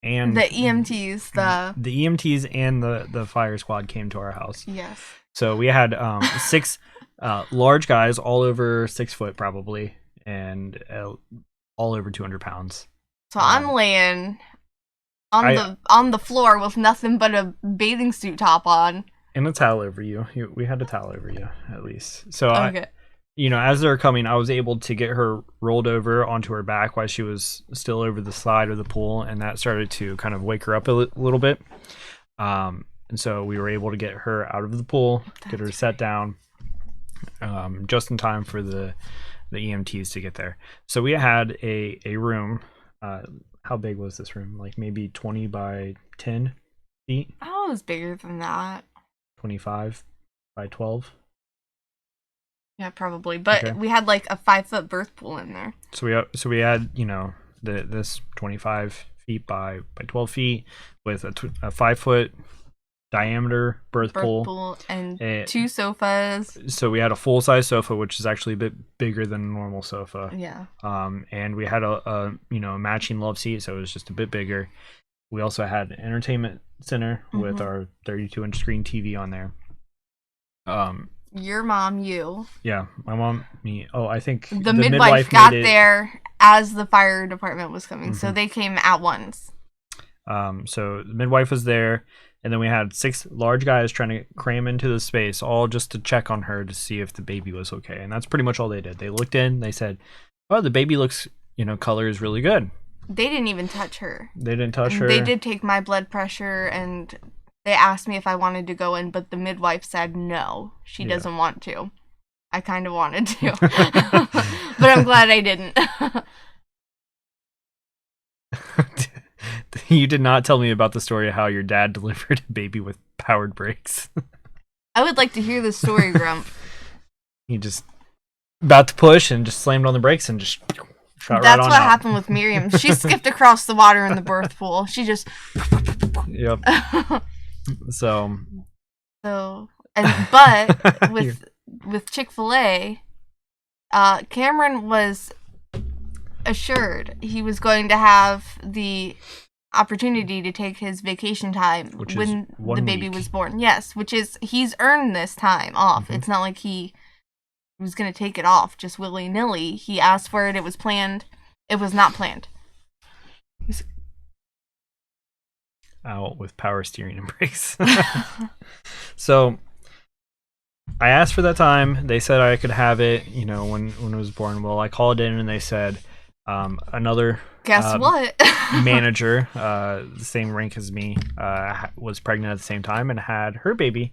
and the EMTs, the EMTs and the fire squad came to our house. Yes. So we had 6 large guys, all over 6 foot probably, and all over 200 pounds. So I'm laying on the floor with nothing but a bathing suit top on. And a towel over you. We had a towel over you, at least. So okay. As they were coming, I was able to get her rolled over onto her back while she was still over the side of the pool, and that started to kind of wake her up a little bit. And so we were able to get her out of the pool, get her set down, just in time for the EMTs to get there. So we had a room. How big was this room? Like maybe 20 by 10 feet? Oh, it was bigger than that. 25 by 12? Yeah, probably. But okay. We had like a 5-foot birth pool in there. So we had this 25 feet by 12 feet with a 5-foot diameter birth pool and 2 sofas. So we had a full size sofa, which is actually a bit bigger than a normal sofa. Yeah. And we had a matching love seat, so it was just a bit bigger. We also had an entertainment center with our 32-inch screen TV on there. Your mom, you. Yeah, my mom, me. Oh, I think the midwife got there as the fire department was coming, so they came at once. So the midwife was there, and then we had 6 large guys trying to cram into the space, all just to check on her to see if the baby was okay. And that's pretty much all they did. They looked in, they said, "Oh, the baby looks, color is really good." They didn't even touch her. They didn't touch her. They did take my blood pressure, and they asked me if I wanted to go in, but the midwife said no. She doesn't want to. I kind of wanted to. But I'm glad I didn't. You did not tell me about the story of how your dad delivered a baby with powered brakes. I would like to hear the story, Grump. He just about to push and just slammed on the brakes and just shot right on out. That's what happened with Miriam. She skipped across the water in the birth pool. She just... Yep. But with Chick-fil-A, Cameron was assured he was going to have the opportunity to take his vacation time when the baby was born. Yes, which is, he's earned this time off. It's not like he was going to take it off just willy-nilly. He asked for it. It was planned. It was not planned. Out with power steering and brakes. So I asked for that time. They said I could have it, when it was born. Well, I called in and they said another guess what manager, the same rank as me, was pregnant at the same time and had her baby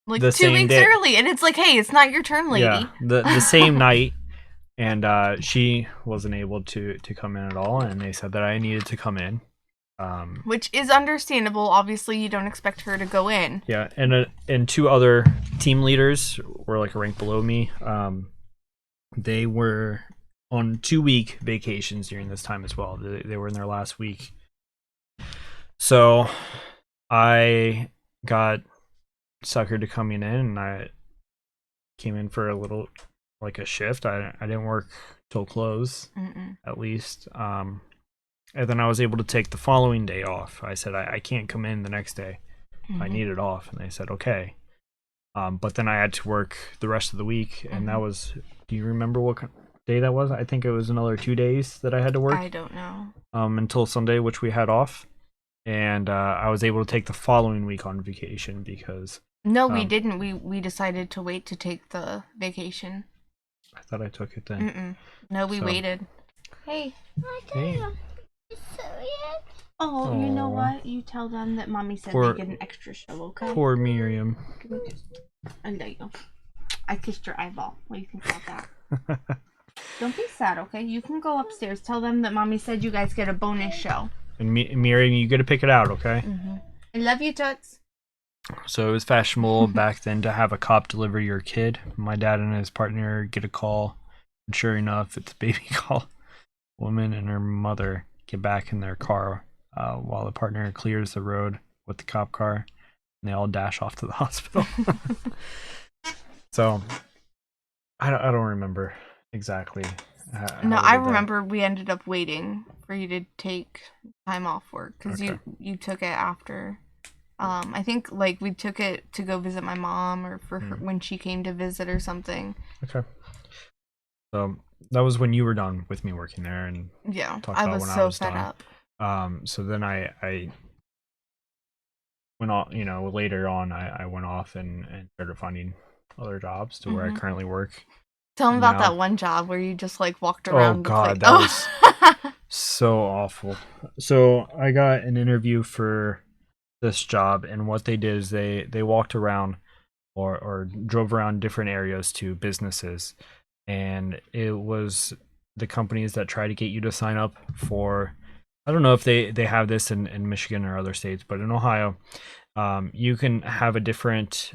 like 2 weeks early. And it's like, hey, it's not your turn, lady. Yeah, the same night. And she wasn't able to come in at all. And they said that I needed to come in. Which is understandable. Obviously, you don't expect her to go in. Yeah, and 2 other team leaders were like a rank below me. They were on 2-week vacations during this time as well. They were in their last week. So I got suckered to coming in, and I came in for a little, like a shift. I didn't work till close, at least. And then I was able to take the following day off. I said I can't come in the next day. I need it off, and they said okay. But then I had to work the rest of the week, and that was. Do you remember what day that was? I think it was another 2 days that I had to work. I don't know. Until Sunday, which we had off, and I was able to take the following week on vacation because. No, we didn't. We decided to wait to take the vacation. I thought I took it then. No, we waited. Hey. Hey. Oh, you know what? You tell them that Mommy said they get an extra show, okay? Poor Miriam. I love you. I kissed your eyeball. What do you think about that? Don't be sad, okay? You can go upstairs. Tell them that Mommy said you guys get a bonus show. And Miriam, you get to pick it out, okay? I love you, Toots. So it was fashionable back then to have a cop deliver your kid. My dad and his partner get a call, and sure enough, it's a baby call. Woman and her mother get back in their car while the partner clears the road with the cop car, and they all dash off to the hospital. So I don't remember exactly. No, I remember we ended up waiting for you to take time off work because you took it after. I think like we took it to go visit my mom or for her when she came to visit or something. Okay. So that was when you were done with me working there, and I was so fed up. So then I went off. You know, later on, I went off and started finding other jobs to where I currently work. Tell them about that one job where you just like walked around. Oh God, that was so awful. So I got an interview for this job, and what they did is they walked around or drove around different areas to businesses, and it was the companies that try to get you to sign up for. I don't know if they have this in Michigan or other states, but in Ohio, you can have a different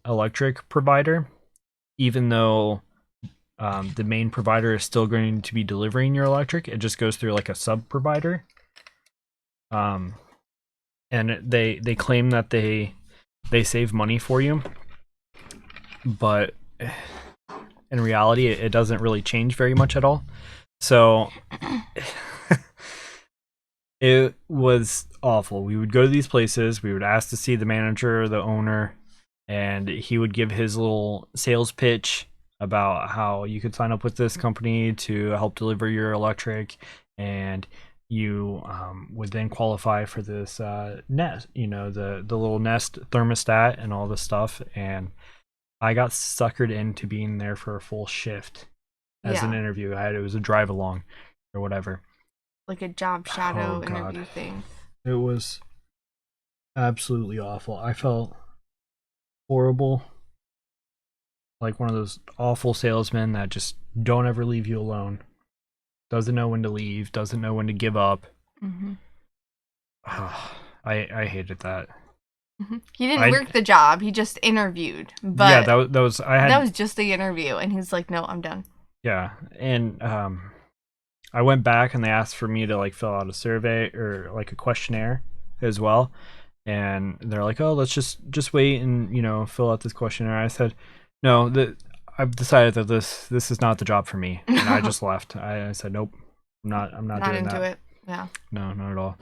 electric provider, even though the main provider is still going to be delivering your electric. It just goes through like a sub provider. And they claim that they save money for you, but in reality, it doesn't really change very much at all. So it was awful. We would go to these places. We would ask to see the manager or the owner, and he would give his little sales pitch about how you could sign up with this company to help deliver your electric, and you would then qualify for this Nest, the little Nest thermostat and all this stuff. And I got suckered into being there for a full shift as an interview. It was a drive along or whatever. Like a job shadow interview thing. It was absolutely awful. I felt horrible. Like one of those awful salesmen that just don't ever leave you alone. Doesn't know when to leave, doesn't know when to give up. I hated that. He didn't work the job, he just interviewed. But yeah, that was that was just the interview, and he's like, no, I'm done. Yeah, and I went back and they asked for me to like fill out a survey or like a questionnaire as well. And they're like, oh, let's just wait and fill out this questionnaire. I said, no, I've decided that this is not the job for me, and I just left. I said, nope, I'm not doing into that. It. Yeah. No, not at all.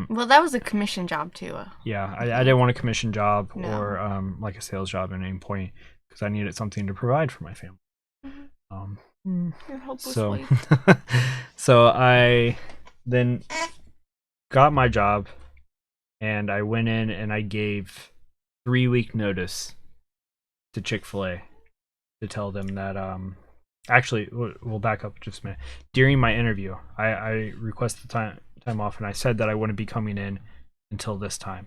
Well, that was a commission job too. Yeah, I didn't want a commission job or like a sales job at any point because I needed something to provide for my family. You're hopeless. So I then got my job, and I went in and I gave 3-week notice to Chick-fil-A to tell them that actually we'll back up just a minute. During my interview, I requested time off, and I said that I wouldn't be coming in until this time.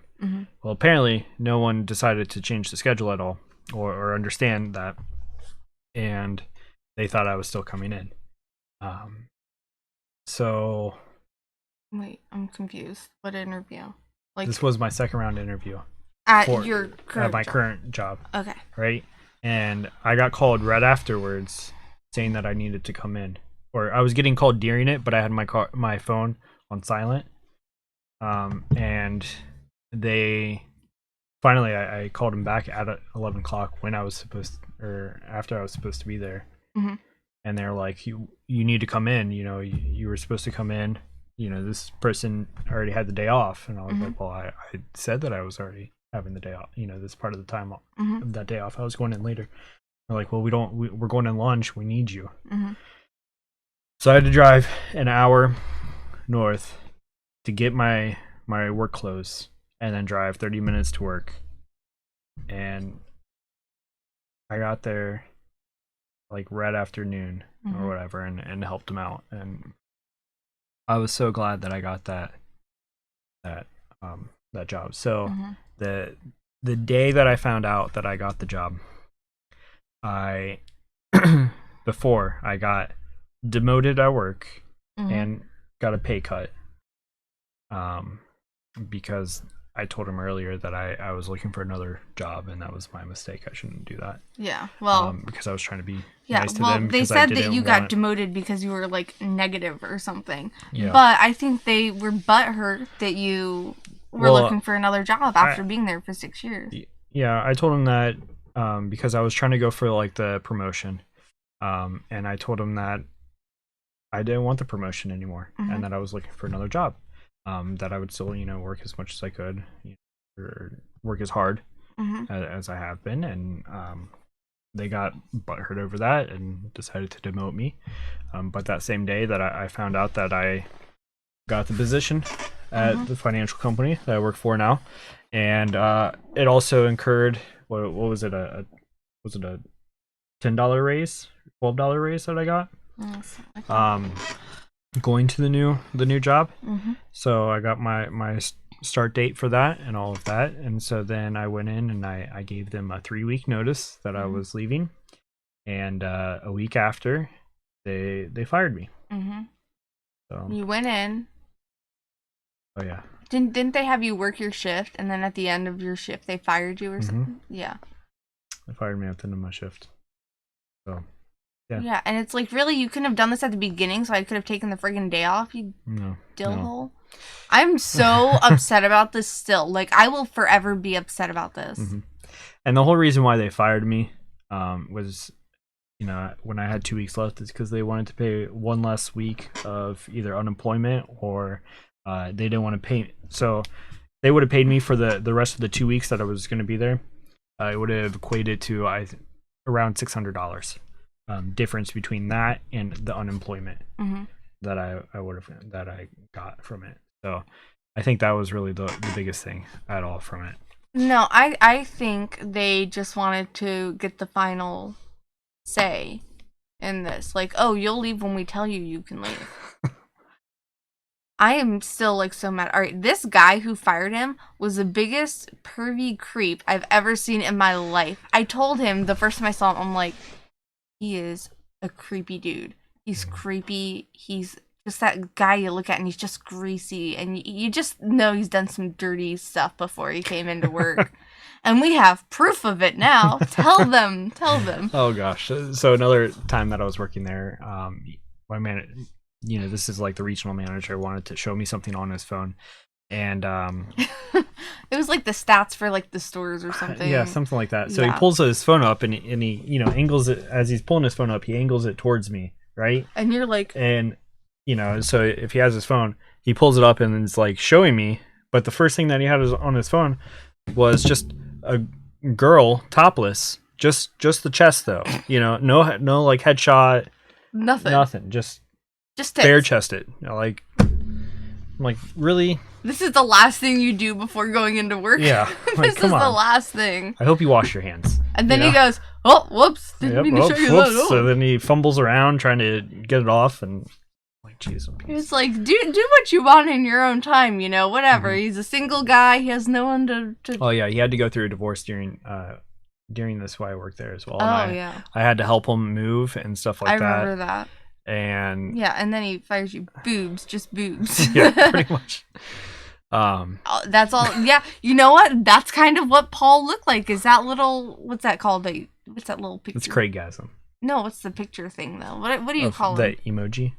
Well, apparently no one decided to change the schedule at all or understand that, and they thought I was still coming in. So wait, I'm confused. What interview? Like this was my second round interview at your current my current job. Okay. Right? And I got called right afterwards saying that I needed to come in. Or I was getting called during it, but I had my phone on silent. And they finally I called him back at 11 o'clock when I was supposed or after I was supposed to be there. Mm-hmm. And they're like, you need to come in, you were supposed to come in, this person already had the day off. And I was like, well, I said that I was already having the day off, this part of the time of that day off. I was going in later. They're like, well, we're going in lunch, we need you. So I had to drive an hour north to get my work clothes and then drive 30 minutes to work. And I got there like right after noon or whatever and helped them out. And I was so glad that I got that job. So the day that I found out that I got the job, before I got demoted at work and got a pay cut, because I told him earlier that I was looking for another job, and that was my mistake. I shouldn't do that. Yeah, well, because I was trying to be yeah, nice to well, them. they said that you got demoted because you were like negative or something. Yeah. But I think they were butthurt that you were looking for another job after being there for 6 years. Yeah, I told him that because I was trying to go for like the promotion, and I told him that I didn't want the promotion anymore, and that I was looking for another job. That I would still, work as much as I could, or work as hard as I have been, and they got butthurt over that and decided to demote me. But that same day that I found out that I got the position at the financial company that I work for now, and it also incurred what was it a $10 raise, $12 raise that I got. Going to the new job. So I got my start date for that and all of that, and so then I went in and I gave them a 3-week notice that I was leaving, and a week after they fired me. So you went in. Oh yeah. Didn't they have you work your shift, and then at the end of your shift they fired you or something? Yeah. They fired me at the end of my shift. So yeah, and it's like, really, you couldn't have done this at the beginning, so I could have taken the friggin' day off, you dillhole. I'm so upset about this still. Like, I will forever be upset about this. And the whole reason why they fired me was, when I had 2 weeks left, is because they wanted to pay one less week of either unemployment or they didn't want to pay. So they would have paid me for the rest of the 2 weeks that I was going to be there. It would have equated to around $600. Difference between that and the unemployment that I got from it. So I think that was really the biggest thing at all from it. No, I think they just wanted to get the final say in this. Like, oh, you'll leave when we tell you can leave. I am still like so mad. All right, this guy who fired him was the biggest pervy creep I've ever seen in my life. I told him the first time I saw him, I'm like, he is a creepy dude. He's creepy. He's just that guy you look at and he's just greasy. And you just know he's done some dirty stuff before he came into work. And we have proof of it now. Tell them. Oh, gosh. So another time that I was working there, my man, this is like the regional manager wanted to show me something on his phone. And it was like the stats for like the stores or something. Yeah, something like that. So he pulls his phone up and he angles it as he's pulling his phone up. He angles it towards me, right? And you're like, and so if he has his phone, he pulls it up and it's like showing me. But the first thing that he had on his phone was a girl topless, just the chest though. No like headshot, nothing, just bare chested. I'm like, really? This is the last thing you do before going into work? Yeah. This is the last thing. I hope you wash your hands. And then he goes, oh, whoops. Didn't mean to show you that. Oh. So then he fumbles around trying to get it off. And I'm like, jeez. It's like, do what you want in your own time, whatever. He's a single guy. He has no one to... Oh, yeah. He had to go through a divorce during this while I worked there as well. And yeah. I had to help him move and stuff like that. I remember that. And yeah, and then he fires you just boobs. Yeah, pretty much. That's all. Yeah, you know what? That's kind of what Paul looked like. Is that little? What's that called? What's that little picture? It's Craigasm. No, what's the picture thing though? What do you call it? The emoji.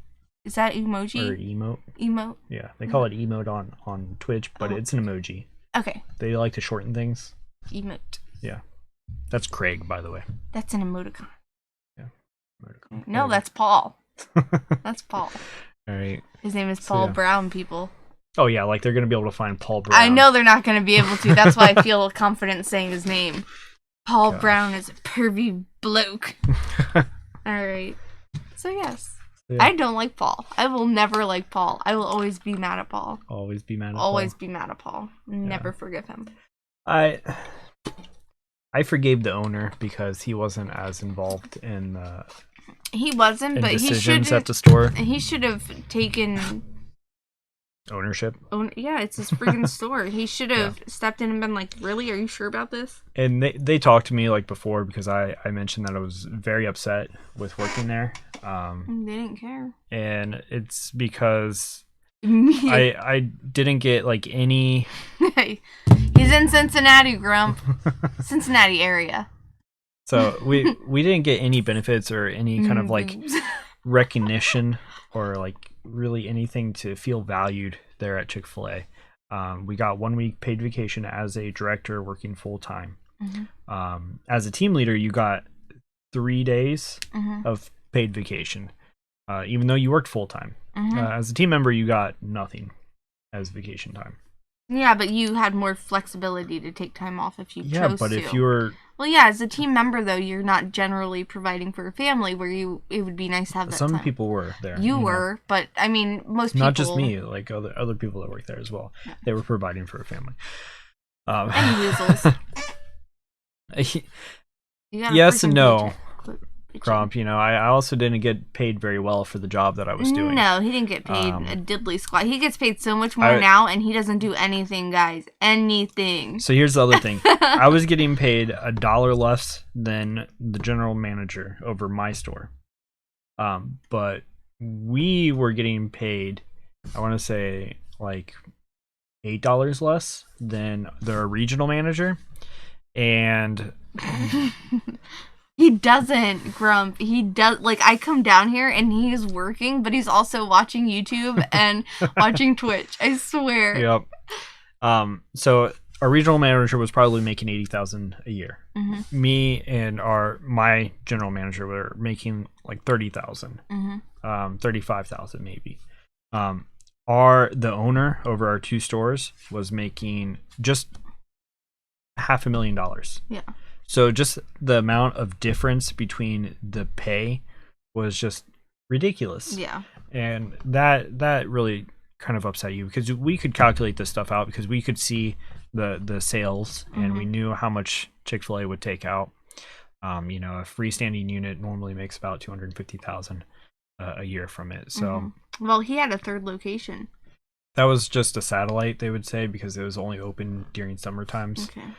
Is that emoji? Or emote? Emote. Yeah, they call it emote on Twitch, but it's an emoji. Okay. They like to shorten things. Emote. Yeah. That's Craig, by the way. That's an emoticon. Yeah. Emoticon. No, that's Paul. That's Paul. All right. His name is Paul Brown, people. Oh, yeah, like they're going to be able to find Paul Brown. I know they're not going to be able to. That's why I feel confident saying his name. Paul Brown is a pervy bloke. All right. So, yes. Yeah. I don't like Paul. I will never like Paul. I will always be mad at Paul. Always be mad at Paul. Always be mad at Paul. Never forgive him. I forgave the owner because he wasn't as involved in he wasn't, but decisions at the store. He should have taken ownership. Yeah, it's his freaking store. He should have stepped in and been like, "Really? Are you sure about this?" And they talked to me like before because I mentioned that I was very upset with working there. They didn't care. And it's because I didn't get like any. He's in Cincinnati, Grump. Cincinnati area. So we didn't get any benefits or any kind of like recognition or like really anything to feel valued there at Chick-fil-A. We got 1 week paid vacation as a director working full time. Mm-hmm. As a team leader, you got 3 days of paid vacation, even though you worked full time. Mm-hmm. As a team member, you got nothing as vacation time. Yeah, but you had more flexibility to take time off if you chose to. Yeah, but if you were... Well, yeah, as a team member, though, you're not generally providing for a family where it would be nice to have that Some time. people were there. You were, but, I mean, most people... Not just me, like other people that worked there as well. Yeah. They were providing for a family. And weasels. Yes and no. Crump, I also didn't get paid very well for the job that I was doing. No, he didn't get paid a diddly squat. He gets paid so much more now, and he doesn't do anything, guys. Anything. So here's the other thing. I was getting paid $1 less than the general manager over my store. But we were getting paid, I want to say, like $8 less than the regional manager. And... He doesn't, Grump. He does. Like, I come down here and he is working, but he's also watching YouTube and watching Twitch. I swear. Yep. So our regional manager was probably making $80,000 a year. Mm-hmm. Me and my general manager were making like $30,000, 35,000 maybe. The owner over our 2 stores was making just $500,000. Yeah. So just the amount of difference between the pay was just ridiculous. Yeah. And that really kind of upset you because we could calculate this stuff out because we could see the sales and we knew how much Chick-fil-A would take out. A freestanding unit normally makes about $250,000 a year from it. So well, he had a 3rd location. That was just a satellite, they would say, because it was only open during summer times. Okay.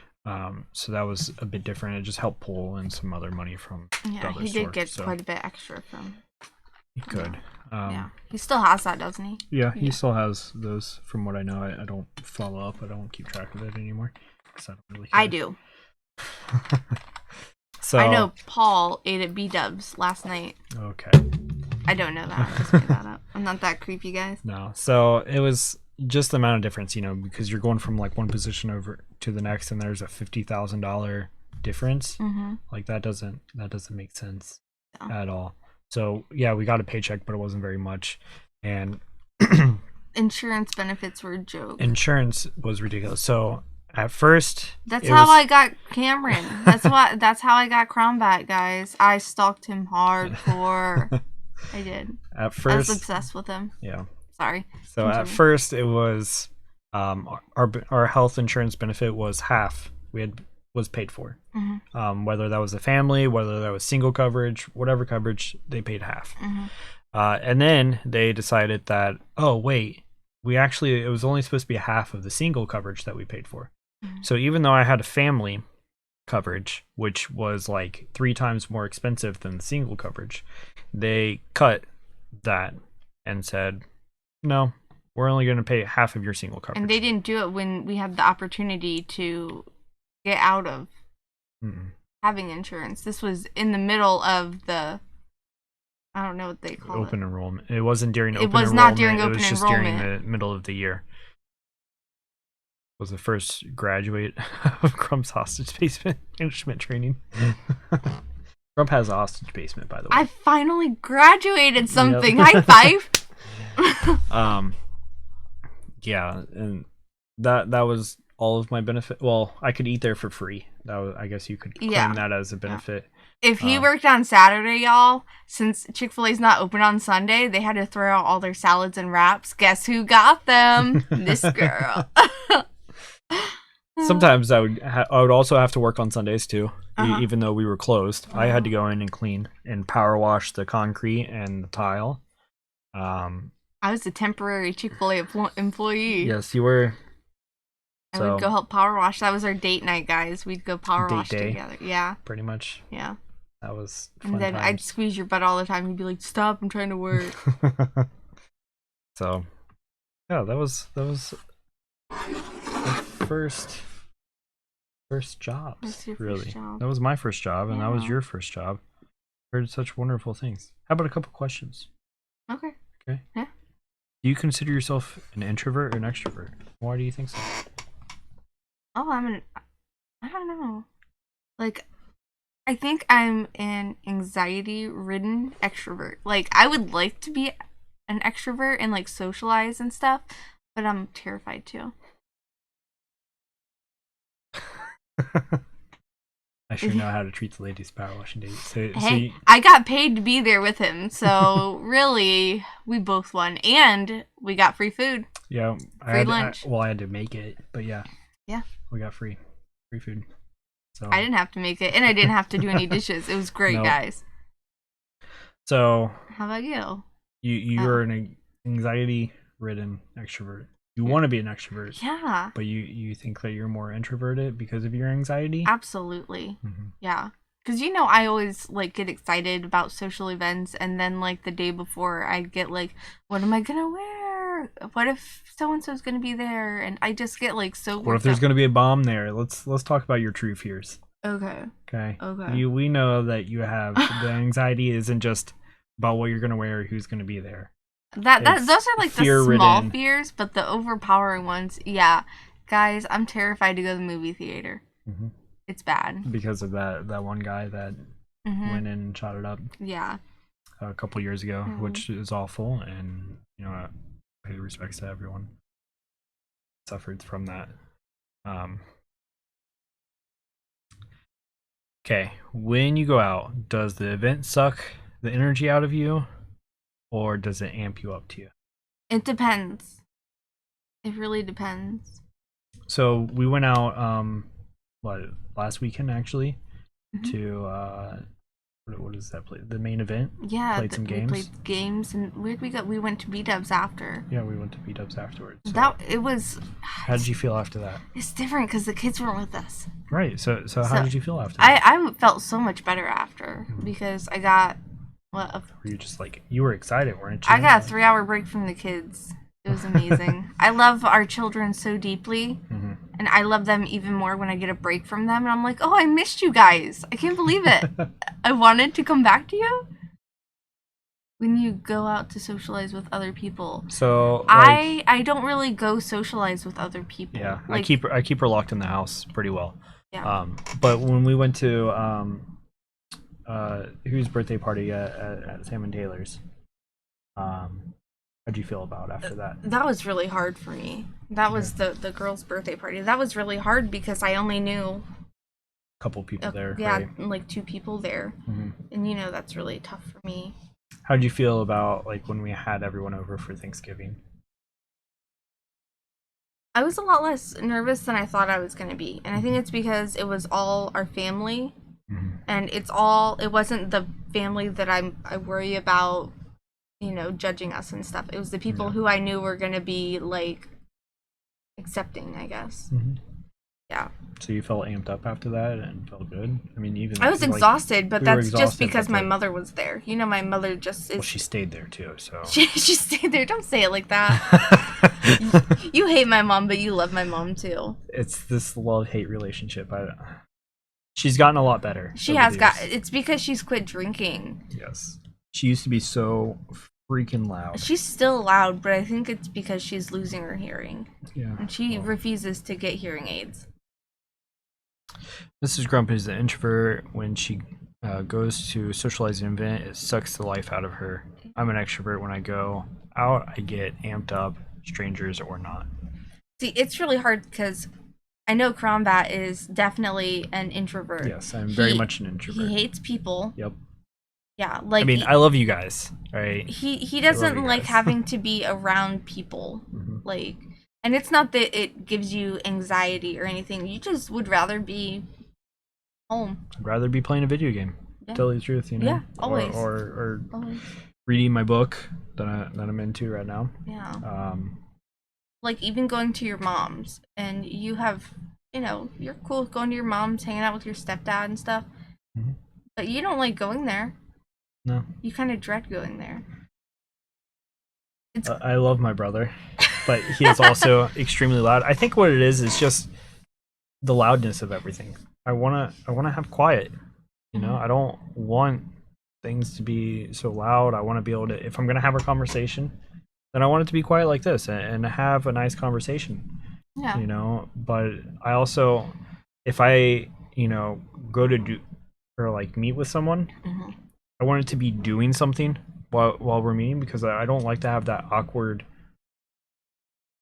So that was a bit different. It just helped pull in some other money from the other he store, did get quite a bit extra from. He could. He still has that, doesn't he? Yeah, he still has those. From what I know, I don't follow up. I don't keep track of it anymore. I don't really care. I do. So I know Paul ate at B-Dubs last night. Okay. I don't know that. I just made that up. I'm not that creepy, guys. No. So it was just the amount of difference, because you're going from like one position over to the next, and there's a $50,000 difference. Like that doesn't make sense at all. So yeah, we got a paycheck, but it wasn't very much, and insurance benefits were a joke. Insurance was ridiculous. So at first, that's how I got Cameron. That's how I got cronbat, guys. I stalked him hardcore. I did. At first, I was obsessed with him. Yeah. Sorry. So at first, it was our health insurance benefit was half was paid for. Whether that was a family, whether that was single coverage, whatever coverage, they paid half. And then they decided that, oh wait, it was only supposed to be half of the single coverage that we paid for. So even though I had a family coverage, which was like 3 times more expensive than the single coverage, they cut that and said, no, we're only going to pay half of your single coverage. And they didn't do it when we had the opportunity to get out of having insurance. This was in the middle of the, I don't know what they call open enrollment. It wasn't during open enrollment. It was not during open enrollment. It was just during the middle of the year. was the first graduate of Crump's hostage basement management training. Crump has a hostage basement, by the way. I finally graduated something. Yep. High five. Yeah, and that was all of my benefit. Well, I could eat there for free. That was, I guess you could claim that as a benefit. If he worked on Saturday, y'all, since Chick-fil-A's not open on Sunday, they had to throw out all their salads and wraps. Guess who got them? This girl. Sometimes I would also have to work on Sundays too, even though we were closed. I had to go in and clean and power wash the concrete and the tile. I was a temporary Chick-fil-A employee. Yes, you were. I would go help power wash. That was our date night, guys. We'd go power wash together. Yeah. Pretty much. Yeah. That was fun. And then I'd squeeze your butt all the time. You'd be like, "Stop! I'm trying to work." So, yeah, that was the first jobs. Really, first job. That was my first job, and that was your first job. Heard such wonderful things. How about a couple questions? Okay. Yeah. Do you consider yourself an introvert or an extrovert? Why do you think so? Oh, I don't know. Like, I think I'm an anxiety-ridden extrovert. Like, I would like to be an extrovert and, like, socialize and stuff, but I'm terrified too. I sure know how to treat the ladies' power washing date. Hey, I got paid to be there with him, so really, we both won. And we got free food. Yeah. Free lunch. I had to make it, but yeah. Yeah. We got free food. So I didn't have to make it, and I didn't have to do any dishes. It was great, guys. So how about you? You're an anxiety-ridden extrovert. You want to be an extrovert. Yeah. But you think that you're more introverted because of your anxiety? Absolutely. Mm-hmm. Yeah. Because, I always, like, get excited about social events, and then, like, the day before, I get, like, what am I going to wear? What if so-and-so's going to be there? And I just get, like, so What if there's going to be a bomb there? Let's talk about your true fears. Okay. We know that you have the anxiety isn't just about what you're going to wear or who's going to be there. Those are like the small fears, but the overpowering ones, yeah. Guys, I'm terrified to go to the movie theater. Mm-hmm. It's bad. Because of that one guy that went in and shot it up. Yeah. A couple years ago, which is awful, and I pay respects to everyone suffered from that. Okay, when you go out, does the event suck the energy out of you? Or does it amp you up to you? It depends. It really depends. So we went out, last weekend actually, to what is that place? The main event. Yeah, played some games. We played games, and where'd we go? We went to B-Dubs after. Yeah, we went to B-Dubs afterwards. So it was. How did you feel after that? It's different because the kids weren't with us. Right. So how did you feel after that? I felt so much better after because I got. Were you just like, you were excited, weren't you? I got a 3-hour break from the kids. It was amazing. I love our children so deeply, and I love them even more when I get a break from them. And I'm like, oh, I missed you guys. I can't believe it. I wanted to come back to you. When you go out to socialize with other people. So I don't really go socialize with other people. Yeah, like, I keep her locked in the house pretty well. Yeah. But when we went to whose birthday party at Sam and Taylor's, how'd you feel about after that? That was really hard for me. That was the girl's birthday party. That was really hard because I only knew a couple people there. Yeah, right? like 2 people there. And that's really tough for me. How'd you feel about like when we had everyone over for Thanksgiving? I was a lot less nervous than I thought I was going to be. And I think it's because it was all our family. And it wasn't the family that I worry about, judging us and stuff. It was the people who I knew were going to be, like, accepting, I guess. Yeah. So you felt amped up after that and felt good? I mean, I was exhausted, but that's just because my mother was there. My mother just is... Well, she stayed there, too, so... She stayed there. Don't say it like that. You hate my mom, but you love my mom, too. It's this love-hate relationship. She's gotten a lot better. She has got. It's because she's quit drinking. Yes. She used to be so freaking loud. She's still loud, but I think it's because she's losing her hearing. Yeah. And she refuses to get hearing aids. Mrs. Grump is an introvert. When she goes to socialize an event, it sucks the life out of her. I'm an extrovert. When I go out, I get amped up, strangers or not. See, it's really hard because I know Cronbat is definitely an introvert. Yes, I'm very much an introvert. He hates people. Yep. Yeah, like I mean, I love you guys, right? He doesn't like having to be around people. Mm-hmm. Like, and it's not that it gives you anxiety or anything. You just would rather be home. I'd rather be playing a video game. Yeah. Tell you the truth, you know. Yeah, always. Or Always. reading my book that I'm into right now. Yeah. Like even going to your mom's, and you have, you know, you're cool with going to your mom's, hanging out with your stepdad and stuff. Mm-hmm. But you don't like going there. No. You kind of dread going there. I love my brother, but he is also extremely loud. I think what it is just the loudness of everything. I wanna have quiet. You know, I don't want things to be so loud. I want to be able to, if I'm gonna have a conversation, then I want it to be quiet like this and have a nice conversation. Yeah. You know, but I also, if I, you know, go to do or like meet with someone, I want it to be doing something while we're meeting, because I don't like to have that awkward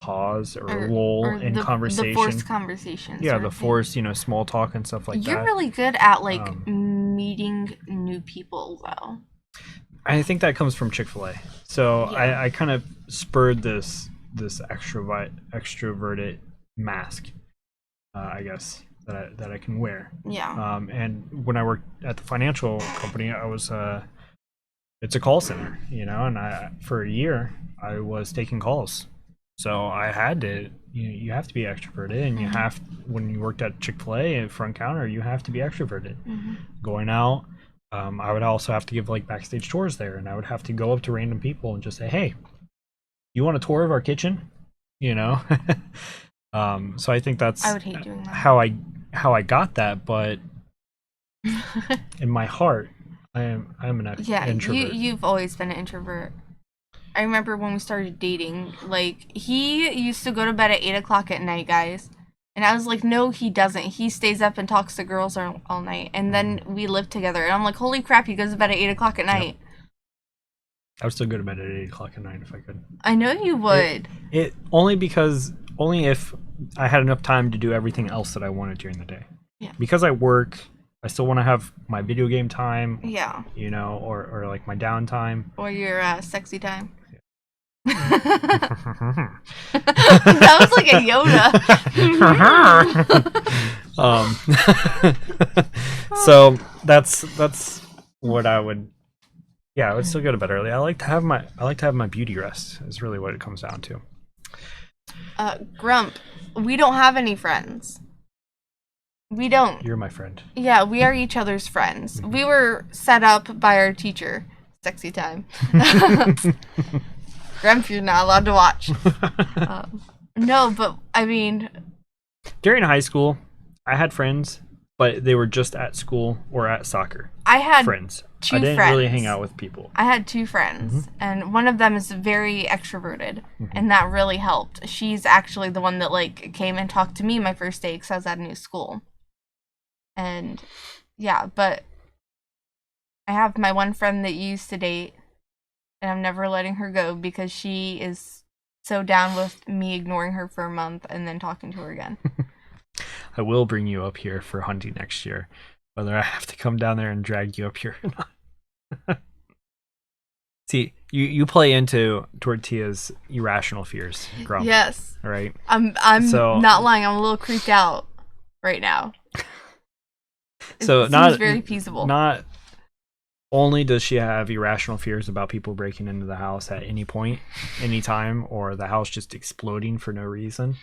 pause or lull in conversation. The forced conversations. Yeah, the forced, you know, small talk and stuff like that. You're really good at like meeting new people, though. I think that comes from Chick-fil-A. So Yeah. I kind of spurred this extroverted mask, I guess, that I can wear. Yeah. And when I worked at the financial company, I was it's a call center, you know, and for a year I was taking calls. So I had to, you have to be extroverted, and you have, when you worked at Chick-fil-A at front counter, you have to be extroverted. Going out, I would also have to give like backstage tours there, and I would have to go up to random people and just say, "Hey, you want a tour of our kitchen?" You know. So I think that's I would hate doing that. how I got that, but in my heart, I'm an introvert. You've always been an introvert. I remember when we started dating, like, he used to go to bed at 8 o'clock at night, guys. And I was like, no, he doesn't. He stays up and talks to girls all night. And then we lived together. And I'm like, holy crap, he goes to bed at 8 o'clock at night. Yep. I would still go to bed at 8 o'clock at night if I could. I know you would. It only if I had enough time to do everything else that I wanted during the day. Yeah. Because I work, I still want to have my video game time. Yeah. You know, or like my downtime. Or your sexy time. That was like a Yoda. So that's what I would. Yeah, I would still go to bed early. I like to have my beauty rest. Is really what it comes down to. Grump, we don't have any friends. We don't. You're my friend. Yeah, we are each other's friends. We were set up by our teacher. Sexy time. Grump, you're not allowed to watch. No, but I mean, during high school, I had friends, but they were just at school or at soccer. I had friends. Two I didn't friends. really hang out with people. I had two friends, and one of them is very extroverted, and that really helped. She's actually the one that like came and talked to me my first day because I was at a new school. And yeah, but I have my one friend that used to date, and I'm never letting her go because she is so down with me ignoring her for a month and then talking to her again. I will bring you up here for hunting next year, whether I have to come down there and drag you up here or not. See, you play into Tortilla's irrational fears, Grump. Yes. Right? I'm not lying. I'm a little creeped out right now. It seems very feasible. Not only does she have irrational fears about people breaking into the house at any point, any time, or the house just exploding for no reason,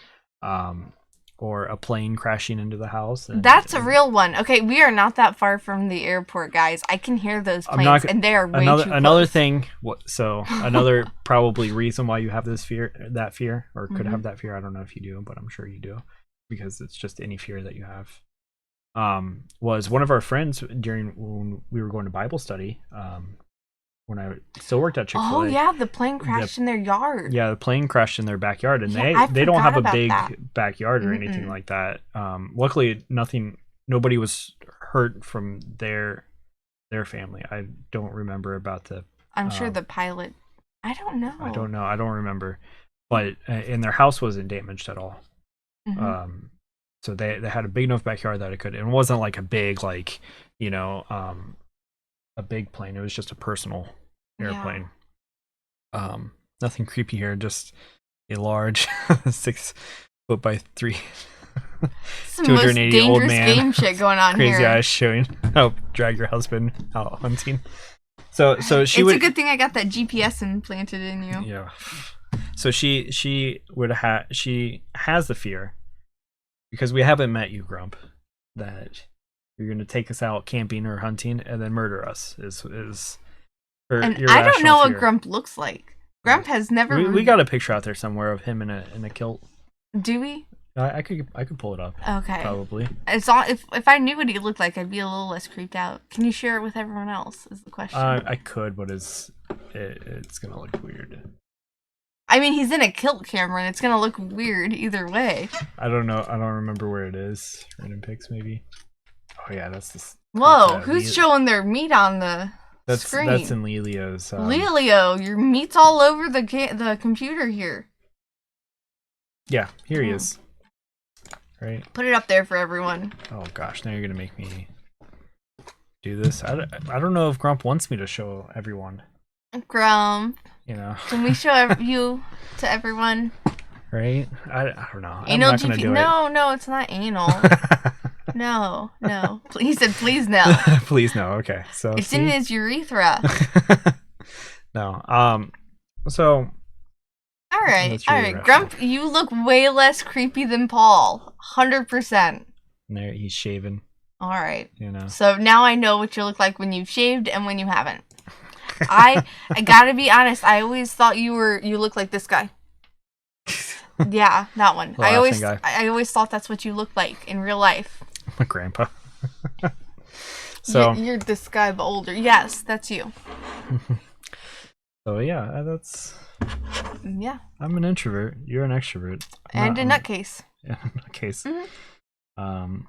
or a plane crashing into the house. That's a real one. Okay, we are not that far from the airport, guys. I can hear those planes, and they are way too close. Another thing. So another probably reason why you have that fear, or could have that fear. I don't know if you do, but I'm sure you do, because it's just any fear that you have. Was one of our friends when we were going to Bible study. when I still worked at Oh Chick-fil-A. yeah, the plane crashed in their yard. Yeah, the plane crashed in their backyard, and Yeah, I they don't forgot have a about that. big backyard or anything Mm-mm. like that. Luckily, nobody was hurt from their family. I don't remember about the. I'm sure Um, the pilot. I don't I know. don't know. I don't remember, but and their house wasn't damaged at all. Hmm. Um, so they had a big enough backyard that it could. And it wasn't like a big a big plane. It was just a personal Yeah. airplane. Nothing creepy here. Just a large 6 foot by three It's the most 280 old dangerous man, game shit going on crazy here. eyes showing how drag your husband out hunting. So she It's would. a good thing I got that GPS implanted in you. Yeah. So she has the fear because we haven't met you, Grump, that you're gonna take us out camping or hunting and then murder us. Is her And I don't irrational know what fear. Grump looks like. Grump has never. We got a picture out there somewhere of him in a kilt. Do we? I could pull it up. Okay. Probably. It's all, if I knew what he looked like, I'd be a little less creeped out. Can you share it with everyone else? Is the question. I could, but it's gonna look weird. I mean, he's in a kilt, Cameron. It's gonna look weird either way. I don't know. I don't remember where it is. Random pics, maybe. Oh yeah, that's this. Whoa, who's showing their meat on the screen? That's in Lelio's. Lelio, your meat's all over the computer here. Yeah, here he is. Right. Put it up there for everyone. Oh gosh, now you're gonna make me do this. I don't know if Grump wants me to show everyone. Grump, You know. can we show you to everyone? Right? I don't know. Anal I'm not gonna GP? do No, it's not anal. it. No. He said, please no. Please no. Okay. So It's in his urethra. No. So. All right. That's really rational. Grump, you look way less creepy than Paul. 100%. There, he's shaven. All right. You know. So now I know what you look like when you've shaved and when you haven't. I gotta be honest. I always thought you looked like this guy. Yeah, that one. The laughing guy. I always thought that's what you looked like in real life. My grandpa. So you're this guy but older. Yes, that's you. So yeah, that's. Yeah. I'm an introvert. You're an extrovert. And a nutcase. Yeah, nutcase. Mm-hmm.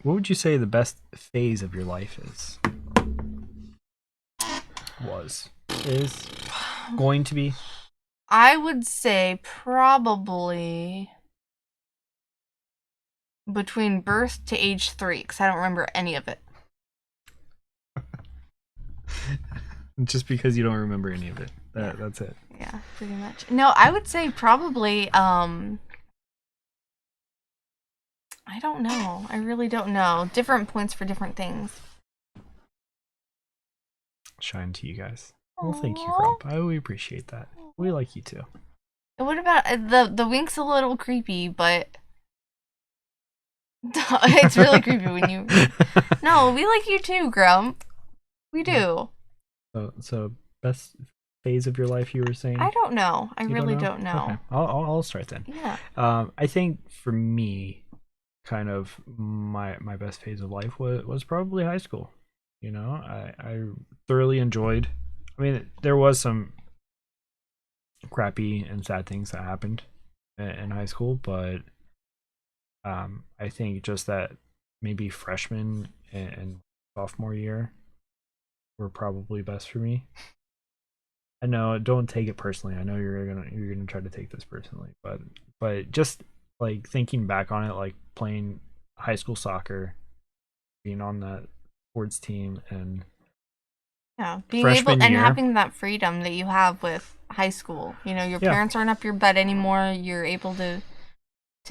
What would you say the best phase of your life is? Is going to be? I would say probably between birth to age 3, because I don't remember any of it. Just because you don't remember any of it. That's it. Yeah, pretty much. No, I would say probably, I don't know. I really don't know. Different points for different things. Shine to you guys. Well, thank you, Aw. Grump. We appreciate that. We like you too. What about the wink's a little creepy, but it's really creepy when you. No, we like you too, Grump. We do. So best phase of your life, you were saying? I don't know. I You really don't know. Okay. I'll start then. Yeah. I think for me, kind of my best phase of life was probably high school. You know, I thoroughly enjoyed. I mean, there was some crappy and sad things that happened in high school, but I think just that maybe freshman and sophomore year were probably best for me. I know, don't take it personally. I know you're gonna try to take this personally, but just like thinking back on it, like playing high school soccer, being on that sports team, and Yeah, being freshman able and year. having that freedom that you have with high school. You know, your Yeah. parents aren't up your butt anymore. You're able to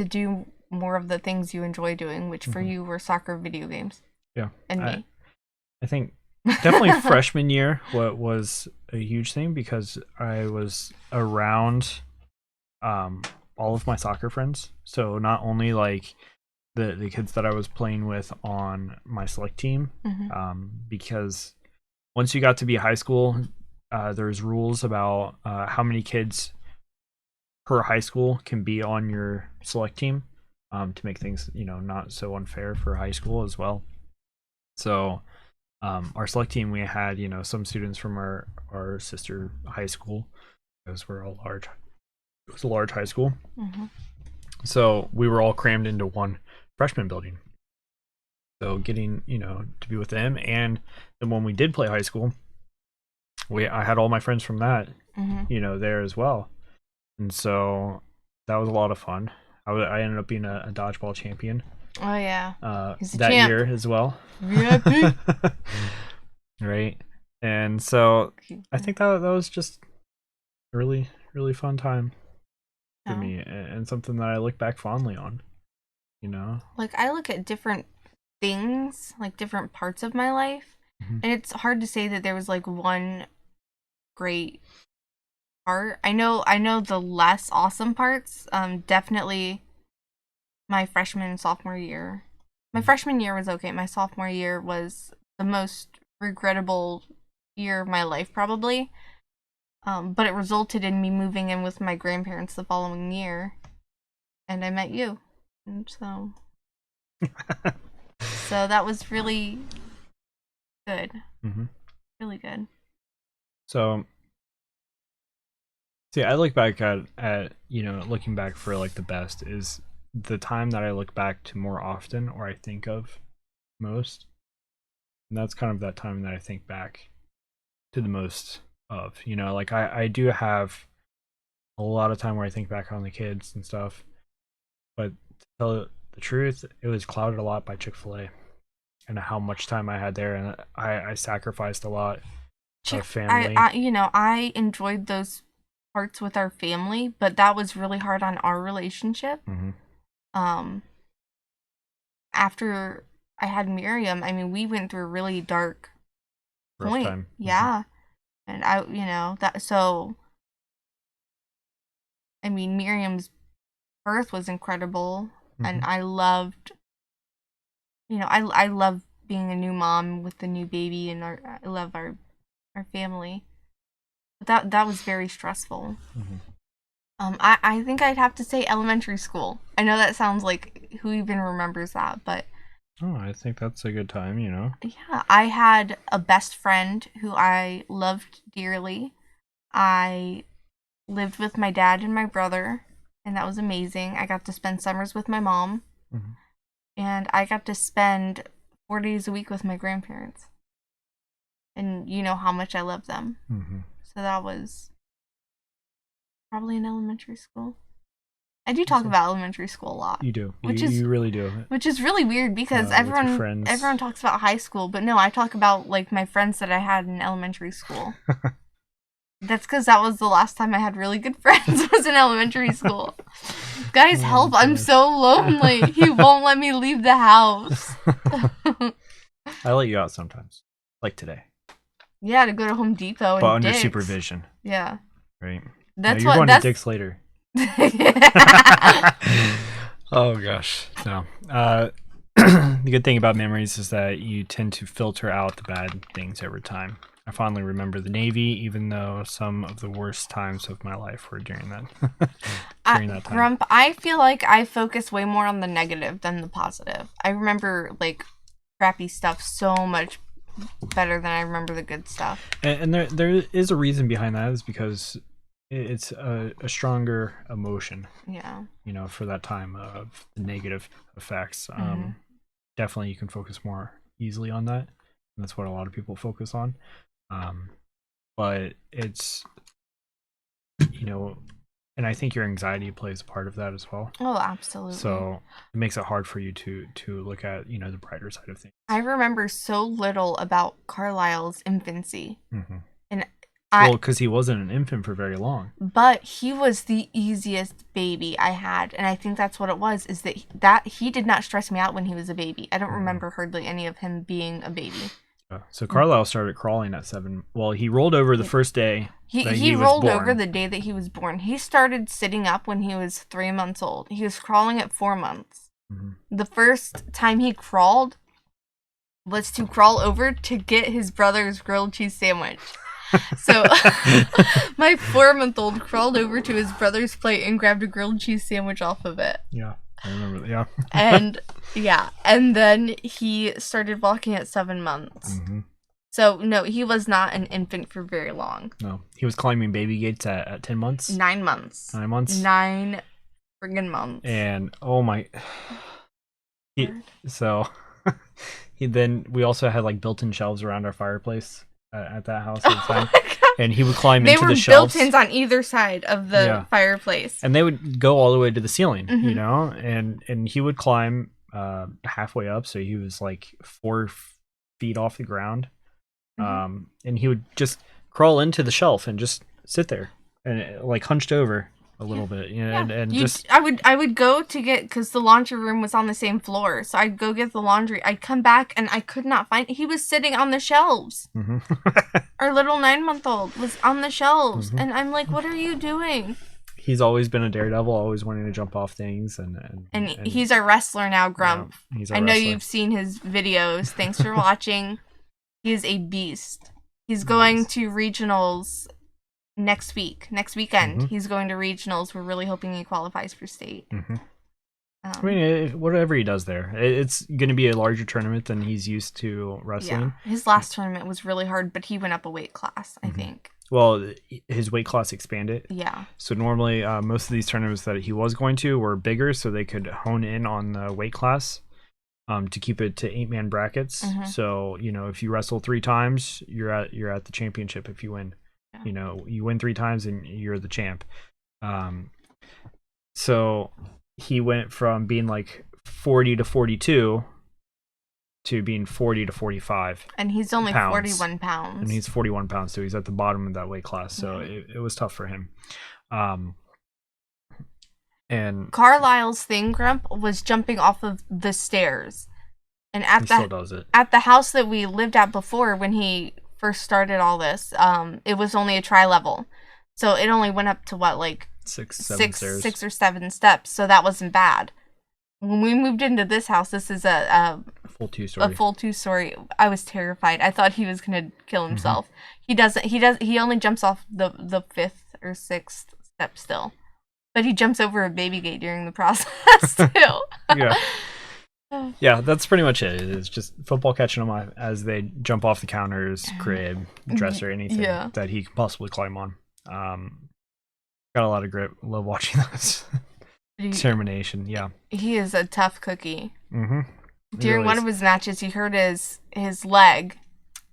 do more of the things you enjoy doing, which for you were soccer, video games. Yeah, And me. I think definitely freshman year was a huge thing because I was around all of my soccer friends. So not only like the kids that I was playing with on my select team, because once you got to be high school, there's rules about how many kids per high school can be on your select team, to make things, not so unfair for high school as well. So Our select team, we had, some students from our sister high school, because we're all large. It was a large high school. Mm-hmm. So we were all crammed into one freshman building. So getting, to be with them. And then when we did play high school, I had all my friends from that, there as well. And so that was a lot of fun. I ended up being a dodgeball champion. Oh yeah, that year as well. VIP. Right. And so I think that was just a really, really fun time for me, and something that I look back fondly on. Like, I look at different things, like different parts of my life, and it's hard to say that there was like one great part. I know the less awesome parts. Definitely my freshman and sophomore year. My freshman year was okay. My sophomore year was the most regrettable year of my life, probably. But it resulted in me moving in with my grandparents the following year, and I met you, and so that was really good. Really good. So, see, I look back at looking back for like the best is the time that I look back to more often, or I think of most, and that's kind of that time that I think back to the most of. Like I do have a lot of time where I think back on the kids and stuff, but to tell the truth, it was clouded a lot by Chick-fil-A and how much time I had there, and I sacrificed a lot of family. I enjoyed those parts with our family, but that was really hard on our relationship. After I had Miriam, I mean, we went through a really dark point. Time. Yeah. And I mean, Miriam's birth was incredible, and I loved, I love being a new mom with the new baby, and I love our family. But that was very stressful. I think I'd have to say elementary school. I know that sounds like, who even remembers that, but I think that's a good time, Yeah, I had a best friend who I loved dearly. I lived with my dad and my brother, and that was amazing. I got to spend summers with my mom, and I got to spend 4 days a week with my grandparents. And you know how much I love them. So that was probably in elementary school. I do talk about elementary school a lot. You do. You really do. Which is really weird because everyone talks about high school, but no, I talk about like my friends that I had in elementary school. That's because that was the last time I had really good friends, was in elementary school. Guys, help, I'm so lonely. He won't let me leave the house. I let you out sometimes. Like today. Yeah, to go to Home Depot and but under Dick's. Supervision. Yeah. Right. That's you're going to Dick's later. Oh gosh. No. The good thing about memories is that you tend to filter out the bad things over time. I fondly remember the Navy, even though some of the worst times of my life were during that that time. Grump, I feel like I focus way more on the negative than the positive. I remember like crappy stuff so much better than I remember the good stuff. And there is a reason behind that, is because it's a stronger emotion. Yeah. For that time of the negative effects. Definitely you can focus more easily on that. And that's what a lot of people focus on. But it's, and I think your anxiety plays a part of that as well. Oh, absolutely. So it makes it hard for you to look at, the brighter side of things. I remember so little about Carlisle's infancy. And because he wasn't an infant for very long. But he was the easiest baby I had. And I think that's what it was, is that he did not stress me out when he was a baby. I don't remember hardly any of him being a baby. So Carlisle started crawling at 7. Well, he rolled over the first day he rolled over the day that he was born. He started sitting up when he was 3 months old. He was crawling at 4 months. The first time he crawled was to crawl over to get his brother's grilled cheese sandwich. So my 4-month-old crawled over to his brother's plate and grabbed a grilled cheese sandwich off of it. Yeah, I remember that. And then he started walking at 7 months. So, no, he was not an infant for very long. No, he was climbing baby gates at 10 months. 9 months. 9 months. 9 friggin' months. And oh my, so then we also had like built-in shelves around our fireplace at that house at the time. And he would climb into the shelves. They were built-ins on either side of the fireplace. And they would go all the way to the ceiling, you know? And he would climb halfway up, so he was like 4 feet off the ground. And he would just crawl into the shelf and just sit there and like hunched over a little bit, you know, and just I would go to get, because the laundry room was on the same floor, so I'd go get the laundry. I'd come back and I could not find, he was sitting on the shelves. Our little 9-month-old was on the shelves, and I'm like, what are you doing? He's always been a daredevil, always wanting to jump off things, and he's a wrestler now, Grump. Yeah, I know you've seen his videos. Thanks for watching. He is a beast. He's going to regionals next weekend. He's going to regionals. We're really hoping he qualifies for state. I mean, whatever he does there, it's going to be a larger tournament than he's used to wrestling. Yeah. His last tournament was really hard, but he went up a weight class, I think. Well, his weight class expanded. Yeah. So normally, most of these tournaments that he was going to were bigger, so they could hone in on the weight class to keep it to 8-man brackets. So, you know, if you wrestle 3 times, you're at the championship if you win. Yeah. You know, you win 3 times and you're the champ. So he went from being like 40 to 42 to being 40 to 45. And he's only 41 pounds. And he's 41 pounds, so he's at the bottom of that weight class. So it was tough for him. And Carlisle's thing, Grump, was jumping off of the stairs. And still does it. At the house that we lived at before, when he first started all this, it was only a tri-level. So it only went up to what, like 6 or 7 steps. So that wasn't bad. When we moved into this house, this is a full 2-story. A full 2-story. I was terrified. I thought he was gonna kill himself. He only jumps off the 5th or 6th step still. But he jumps over a baby gate during the process too. Yeah, that's pretty much it. It's just football catching them as they jump off the counters, crib, dresser, anything that he can possibly climb on. Got a lot of grit. Love watching those. Determination, yeah. He is a tough cookie. During one of his matches, he hurt his leg.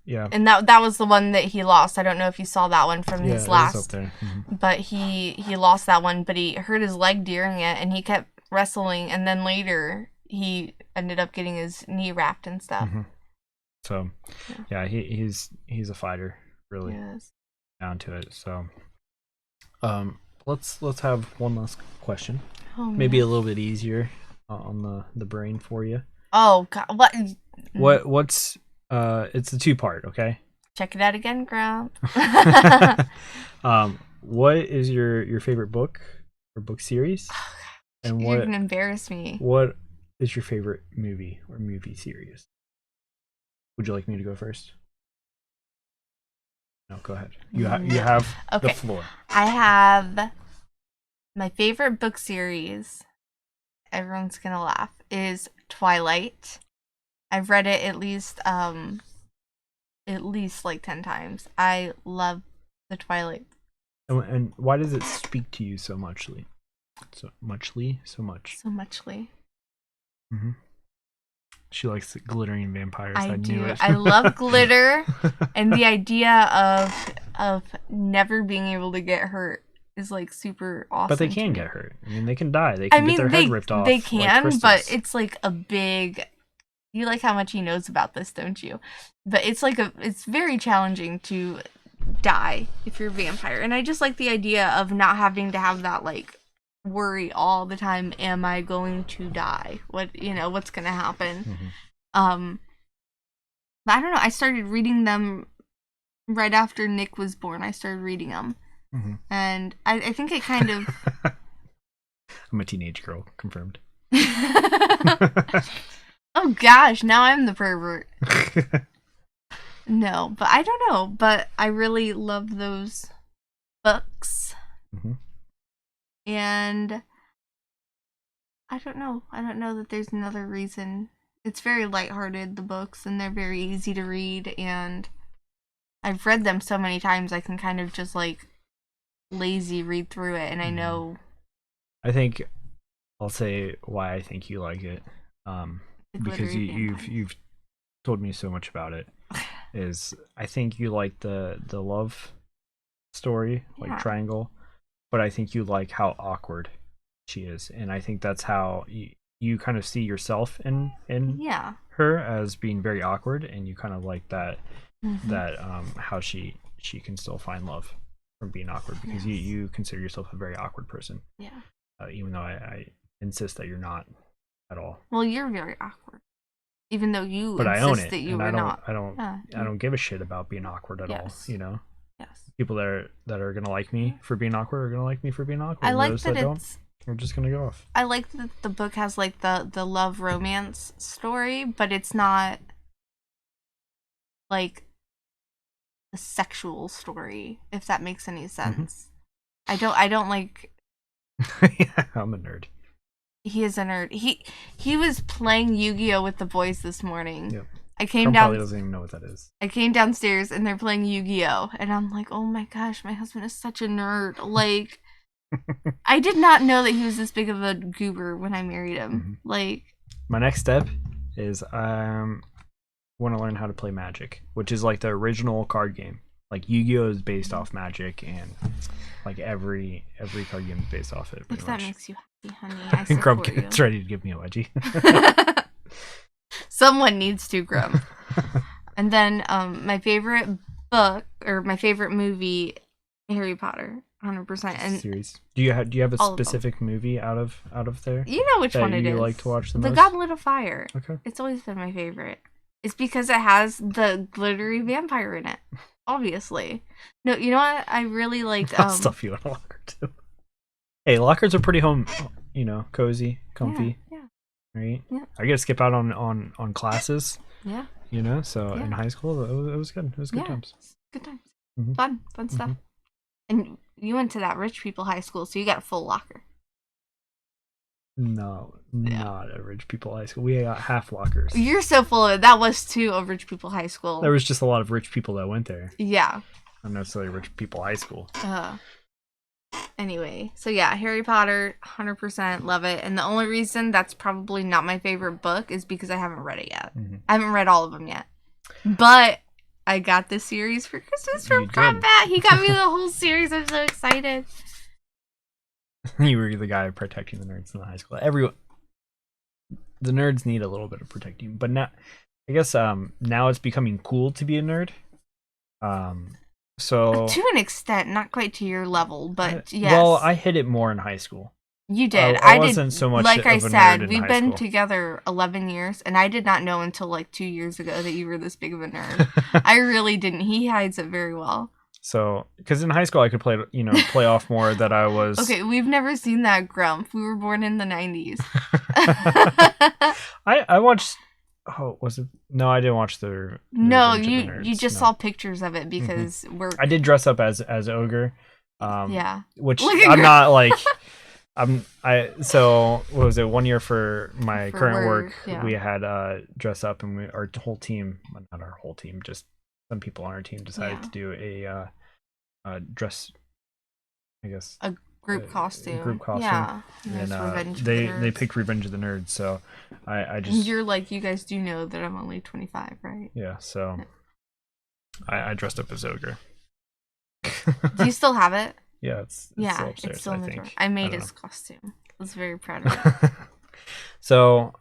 Yeah. And that was the one that he lost. I don't know if you saw that one from his last. It was up there. But he lost that one, but he hurt his leg during it, and he kept wrestling, and then later he ended up getting his knee wrapped and stuff. So, yeah, he's a fighter, really. Yes. Down to it. So, let's have one last question. Oh, maybe a little bit easier on the brain for you. Oh God! What's it's a 2-part, okay? Check it out again, Grump. What is your favorite book or book series? Oh, and you're gonna embarrass me. What is your favorite movie or movie series? Would you like me to go first? No, go ahead. You have the floor. I have my favorite book series. Everyone's gonna laugh. Is Twilight. I've read it at least like 10 times. I love the Twilight. And why does it speak to you so muchly? So muchly? She likes glittering vampires. I knew it. I love glitter, and the idea of never being able to get hurt is like super awesome. But they can get hurt. I mean, they can die. They can get their head ripped off. They can, but it's like a big. You like how much he knows about this, don't you? But it's very challenging to die if you're a vampire, and I just like the idea of not having to have that like worry all the time. Am I going to die? What's gonna happen? But I don't know. I started reading them right after Nick was born. I started reading them, and I think it kind of. I'm a teenage girl, confirmed. Oh gosh, now I'm the pervert. No, but I don't know. But I really love those books. And I don't know. I don't know that there's another reason. It's very lighthearted, the books, and they're very easy to read, and I've read them so many times I can kind of just like lazy read through it, and I know. I think I'll say why I think you like it, because you've told me so much about it. Is I think you like the love story, like triangle, but I think you like how awkward she is, and I think that's how you kind of see yourself in her as being very awkward, and you kind of like that how she can still find love from being awkward, because you consider yourself a very awkward person. Yeah. Even though I insist that you're not at all. Well, you're very awkward, even though you but insist I own it, that you and were not. I don't give a shit about being awkward at all. You know. Yes. People that are gonna like me for being awkward are gonna like me for being awkward. I like those that don't, we're just gonna go off. I like that the book has like the love romance story, but it's not like a sexual story, if that makes any sense. I don't like. Yeah, I'm a nerd. He is a nerd. He was playing Yu-Gi-Oh with the boys this morning. Yep. I came down. Probably doesn't even know what that is. I came downstairs and they're playing Yu-Gi-Oh, and I'm like, oh my gosh, my husband is such a nerd. Like, I did not know that he was this big of a goober when I married him. Like, my next step is want to learn how to play Magic, which is like the original card game. Like Yu-Gi-Oh is based off Magic, and like every card game is based off it. If that makes you happy, honey, I support support you. It's ready to give me a wedgie. Someone needs to, Grump. And then my favorite book or my favorite movie, Harry Potter, 100%. And series. Do you have a specific movie out of there? You know which one it is. You like to watch the most? The Goblet of Fire. Okay. It's always been my favorite. It's because it has the glittery vampire in it. Obviously. No, you know what? I really like stuff you in a locker too. Hey, lockers are pretty cozy, comfy. Yeah. Right? Yeah. I get to skip out on classes. Yeah. So in high school it was good. It was good times. Good times. Fun stuff. And you went to that rich people high school, so you got a full locker. No, not a rich people high school. We got half lockers. You're so full of it. That was too a rich people high school. There was just a lot of rich people that went there. Yeah. Not necessarily rich people high school. Anyway, so yeah, Harry Potter, 100% love it. And the only reason that's probably not my favorite book is because I haven't read it yet. I haven't read all of them yet. But I got this series for Christmas from cronbat. He got me the whole series. I'm so excited. You were the guy protecting the nerds in the high school. The nerds need a little bit of protecting, but now, I guess, now it's becoming cool to be a nerd. So to an extent, not quite to your level, but yes. Well, I hit it more in high school. You did. I wasn't so much. Like of I a said, nerd in we've high been school. together 11 years, and I did not know until like 2 years ago that you were this big of a nerd. I really didn't. He hides it very well. So, because in high school I could play off more that I was. Okay, we've never seen that, Grump. We were born in the 90s. I watched. Oh, was it? No, I didn't watch the. No, you just saw pictures of it because I did dress up as ogre. Yeah. Which I'm not like. So what was it? 1 year for my current work, we had dress up, and our whole team, not our whole team, just some people on our team decided to do a dress, I guess, a group costume. Yeah, and they picked Revenge of the Nerds. So I just you're like, you guys do know that I'm only 25, right? Yeah. So I dressed up as ogre. Do you still have it? Yeah, it's still upstairs. It's still in the drawer. I made his costume. I was very proud of it. So,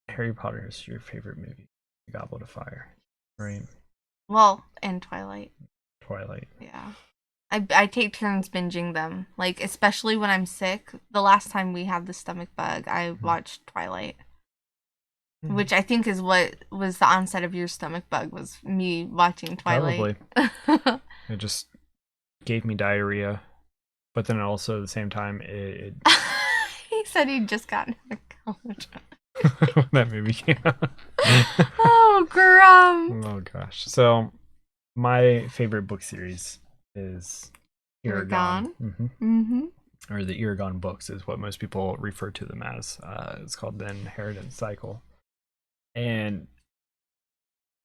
Harry Potter is your favorite movie. Goblet of Fire, right? Well, and Twilight. Yeah. I take turns binging them. Like, especially when I'm sick. The last time we had the stomach bug, I watched Twilight. Which I think is what was the onset of your stomach bug, was me watching Twilight. Probably. It just gave me diarrhea, but then also at the same time it he said he'd just gotten out of college. That movie came out. Oh, Grum. Oh gosh. So my favorite book series is Eragon. Or the Eragon books is what most people refer to them as. It's called the Inheritance Cycle. And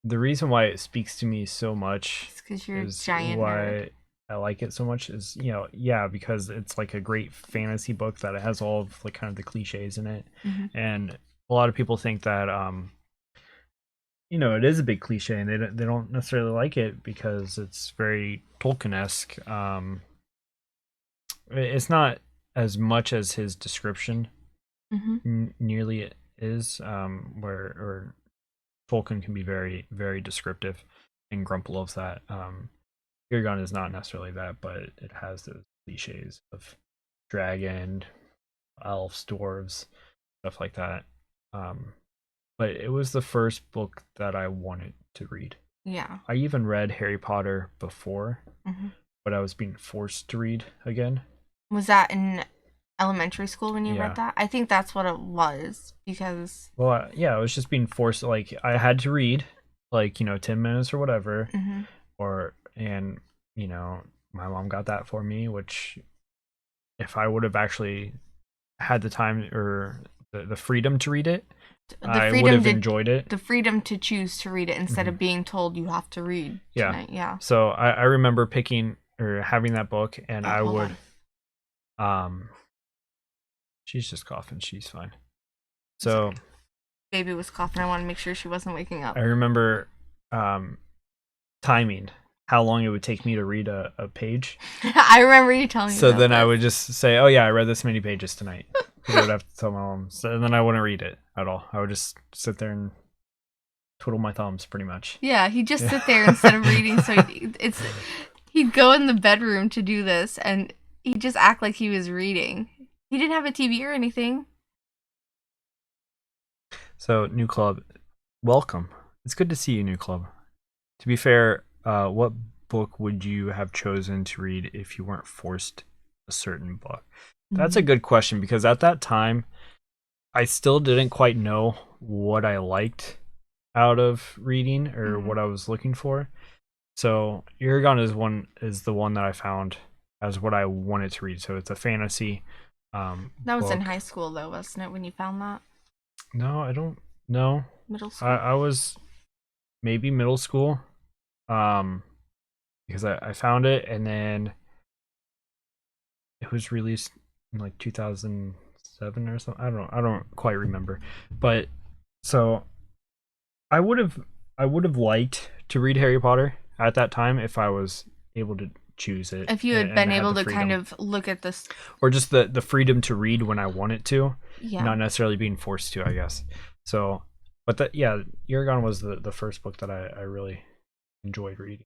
the reason why it speaks to me so much It's because you're a is giant nerd. why I like it so much is, yeah, because it's like a great fantasy book that it has all of like kind of the cliches in it. Hmm. And a lot of people think that it is a big cliche, and they don't necessarily like it because it's very Tolkien-esque. It's not as much as his description Hmm. nearly is, where or Tolkien can be very, very descriptive, and Grump loves that. Eragon is not necessarily that, but it has those cliches of dragon, elves, dwarves, stuff like that. Um, but it was the first book that I wanted to read. Yeah. I even read Harry Potter before, Hmm. but I was being forced to read again. Was that in elementary school when you read Yeah. that? I think that's what it was because. Well, yeah, I was just being forced. Like I had to read, like 10 minutes or whatever, Hmm. and my mom got that for me. Which, if I would have actually had the time or the freedom to read it, The I would freedom have to enjoyed it. the freedom to choose to read it instead Mhm. of being told you have to read Yeah. tonight. Yeah. So I remember picking or having that book, and Oh, I hold would. on. Um, she's just coughing. She's fine. I'm So sorry. Baby was coughing. I want to make sure she wasn't waking I up. remember timing how long it would take me to read a page. I remember you telling me So about then I this. would just say, "Oh yeah, I read this many pages tonight." Because I would have to tell my mom. So then I wouldn't read it at all. I would just sit there and twiddle my thumbs, pretty much. Yeah, he'd just Yeah. sit there instead of reading. So he'd go in the bedroom to do this, and he'd just act like he was reading. He didn't have a TV or anything. So new club, welcome. It's good to see you, new club. To be fair, what book would you have chosen to read if you weren't forced a certain book? That's a good question, because at that time, I still didn't quite know what I liked out of reading or Mhm. what I was looking for. So Eragon is the one that I found as what I wanted to read. So it's a fantasy That was in book. high school, though, wasn't it? When you found that No, I don't know. middle I, school. I was maybe middle school. Um, because I found it, and then it was released in like 2007 or something. I don't quite remember. But so I would have I would have liked to read Harry Potter at that time if I was able to choose it, If you had and been had able the to kind freedom, of look at this, or just the freedom to read when I wanted to, yeah, not necessarily being forced to, I guess. So, but that, yeah, Eragon was the first book that I really enjoyed reading,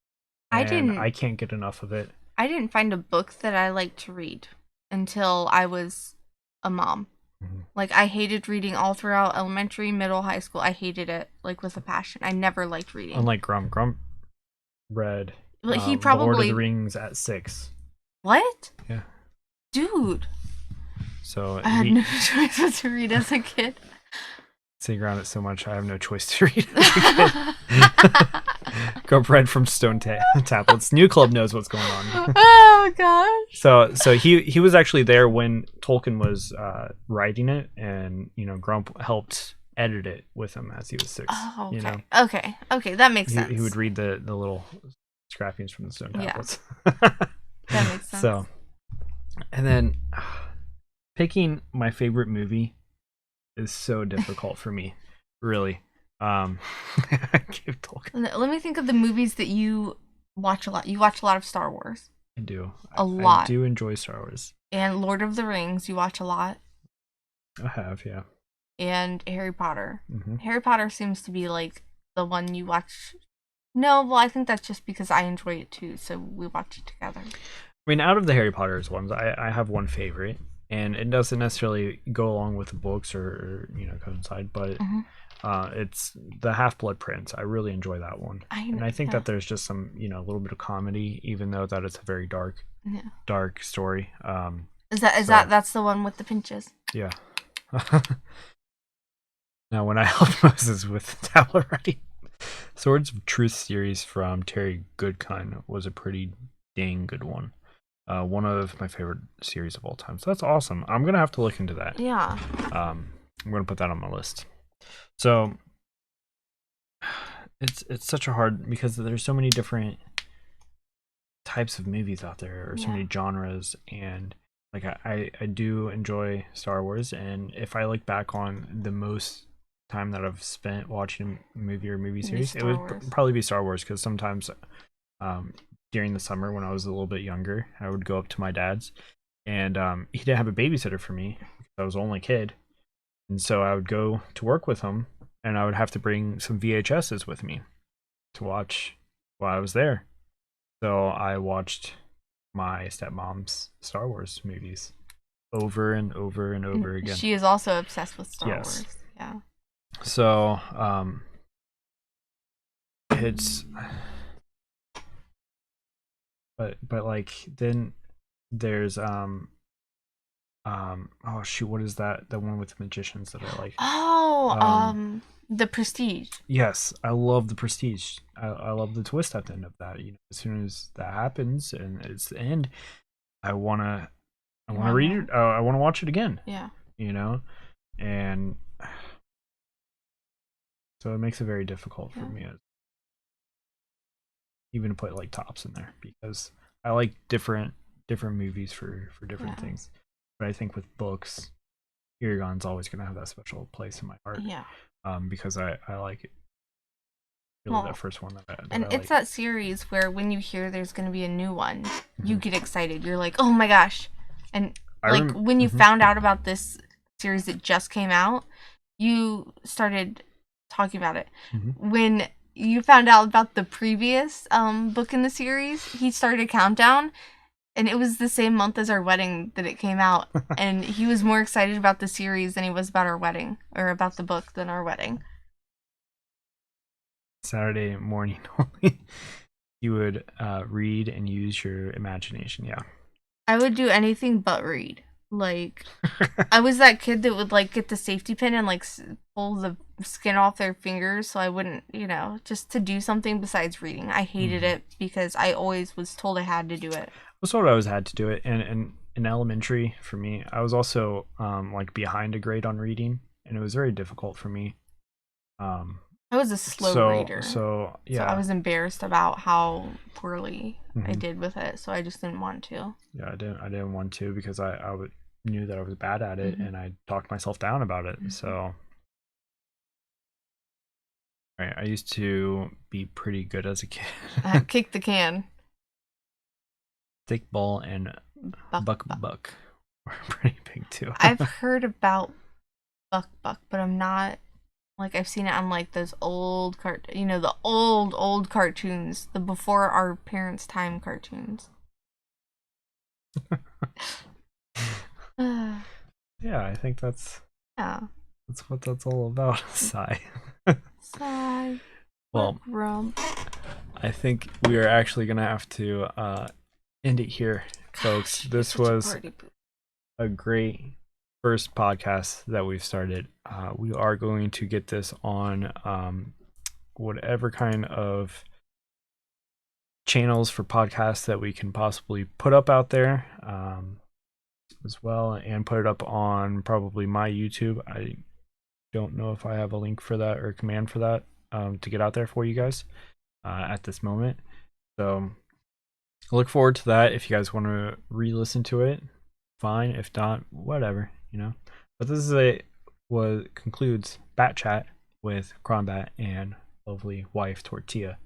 I and didn't. I can't get enough of it. I didn't find a book that I liked to read until I was a mom. Mhm. Like I hated reading all throughout elementary, middle, high school. I hated it like with a passion. I never liked reading. Unlike Grump read Like he The Lord of the probably Rings at 6. what? Yeah. Dude, So I had no choice but to read as a kid. sitting around it so much, I have no choice to read as a kid. Grump read from stone tablets. New club knows what's going on. Oh gosh. So he was actually there when Tolkien was writing it, and Grump helped edit it with him as he was 6. Oh, You okay. know, Okay, that makes sense. he would read the little scrappings from the stone Yeah. tablets. That makes sense. So, and then picking my favorite movie is so difficult for me, really. I give Tolkien. Let me think of the movies that you watch a lot. You watch a lot of Star Wars. I do. A I lot. do enjoy Star Wars. And Lord of the Rings, you watch a lot. I have, yeah. And Harry Potter. Mm-hmm. Harry Potter seems to be like the one you watch. No, well, I think that's just because I enjoy it too, so we watch it together. I mean, out of the Harry Potter's ones, I have one favorite, and it doesn't necessarily go along with the books or coincide, but it's the Half-Blood Prince. I really enjoy that one, and I think that there's just some a little bit of comedy, even though that it's a very dark story. That's the one with the pinches? Yeah. Now, when I helped Moses with the tablet writing, Swords of Truth series from Terry Goodkind was a pretty dang good one. One of my favorite series of all time. So that's awesome. I'm gonna have to look into that. Yeah. I'm gonna put that on my list. So it's such a hard, because there's so many different types of movies out there, or so many genres, and like I do enjoy Star Wars, and if I look back on the most time that I've spent watching a movie or movie series, it would probably be Star Wars, because sometimes um during the summer when I was a little bit younger, I would go up to my dad's, and he didn't have a babysitter for me because I was the only kid, and so I would go to work with him, and I would have to bring some VHSs with me to watch while I was there. So I watched my stepmom's Star Wars movies over and over and over again. She is also obsessed with Star Wars. Yeah. So it's but like then there's oh shoot, what is that, the one with the magicians that I like? The Prestige. Yes, I love the Prestige. I love the twist at the end of that. You know, as soon as that happens and it's the end, I wanna read it. I wanna watch it again. Yeah. You know, and so it makes it very difficult for me, even to put like tops in there, because I like different movies for different things. But I think with books, Eragon's always gonna have that special place in my heart. Yeah. Because I like it. Really, that first one that and I it's like. That series where when you hear there's going to be a new one, you get excited. You're like, oh my gosh. And like when you found out about this series that just came out, you started talking about it. When you found out about the previous book in the series, he started a countdown, and it was the same month as our wedding that it came out. And he was more excited about the series than he was about our wedding, or about the book than our wedding. Saturday morning only, you would read and use your imagination. Yeah, I would do anything but read. Like, I was that kid that would like get the safety pin and like pull the skin off their fingers so I wouldn't, just to do something besides reading. I hated it because I always was told I had to do it. I was told I always had to do it, and in elementary for me, I was also like behind a grade on reading, and it was very difficult for me. I was a slow reader. So yeah. So I was embarrassed about how poorly I did with it, so I just didn't want to. Yeah, I didn't want to, because I knew that I was bad at it, and I talked myself down about it. So I used to be pretty good as a kid. Kick the can. Stick ball and buck were pretty big too. I've heard about buck, but I'm not. Like, I've seen it on, like, those old the old cartoons. The before our parents' time cartoons. Yeah, I think that's what that's all about. Sigh. Sigh. Well, rump. I think we are actually going to have to end it here, folks. This was a great first podcast that we've started. We are going to get this on whatever kind of channels for podcasts that we can possibly put up out there as well, and put it up on probably my YouTube. I don't know if I have a link for that or a command for that to get out there for you guys at this moment. So I look forward to that. If you guys want to re-listen to it, fine. If not, whatever, But this is what concludes Bat Chat with Cronbat and lovely wife Tortilla.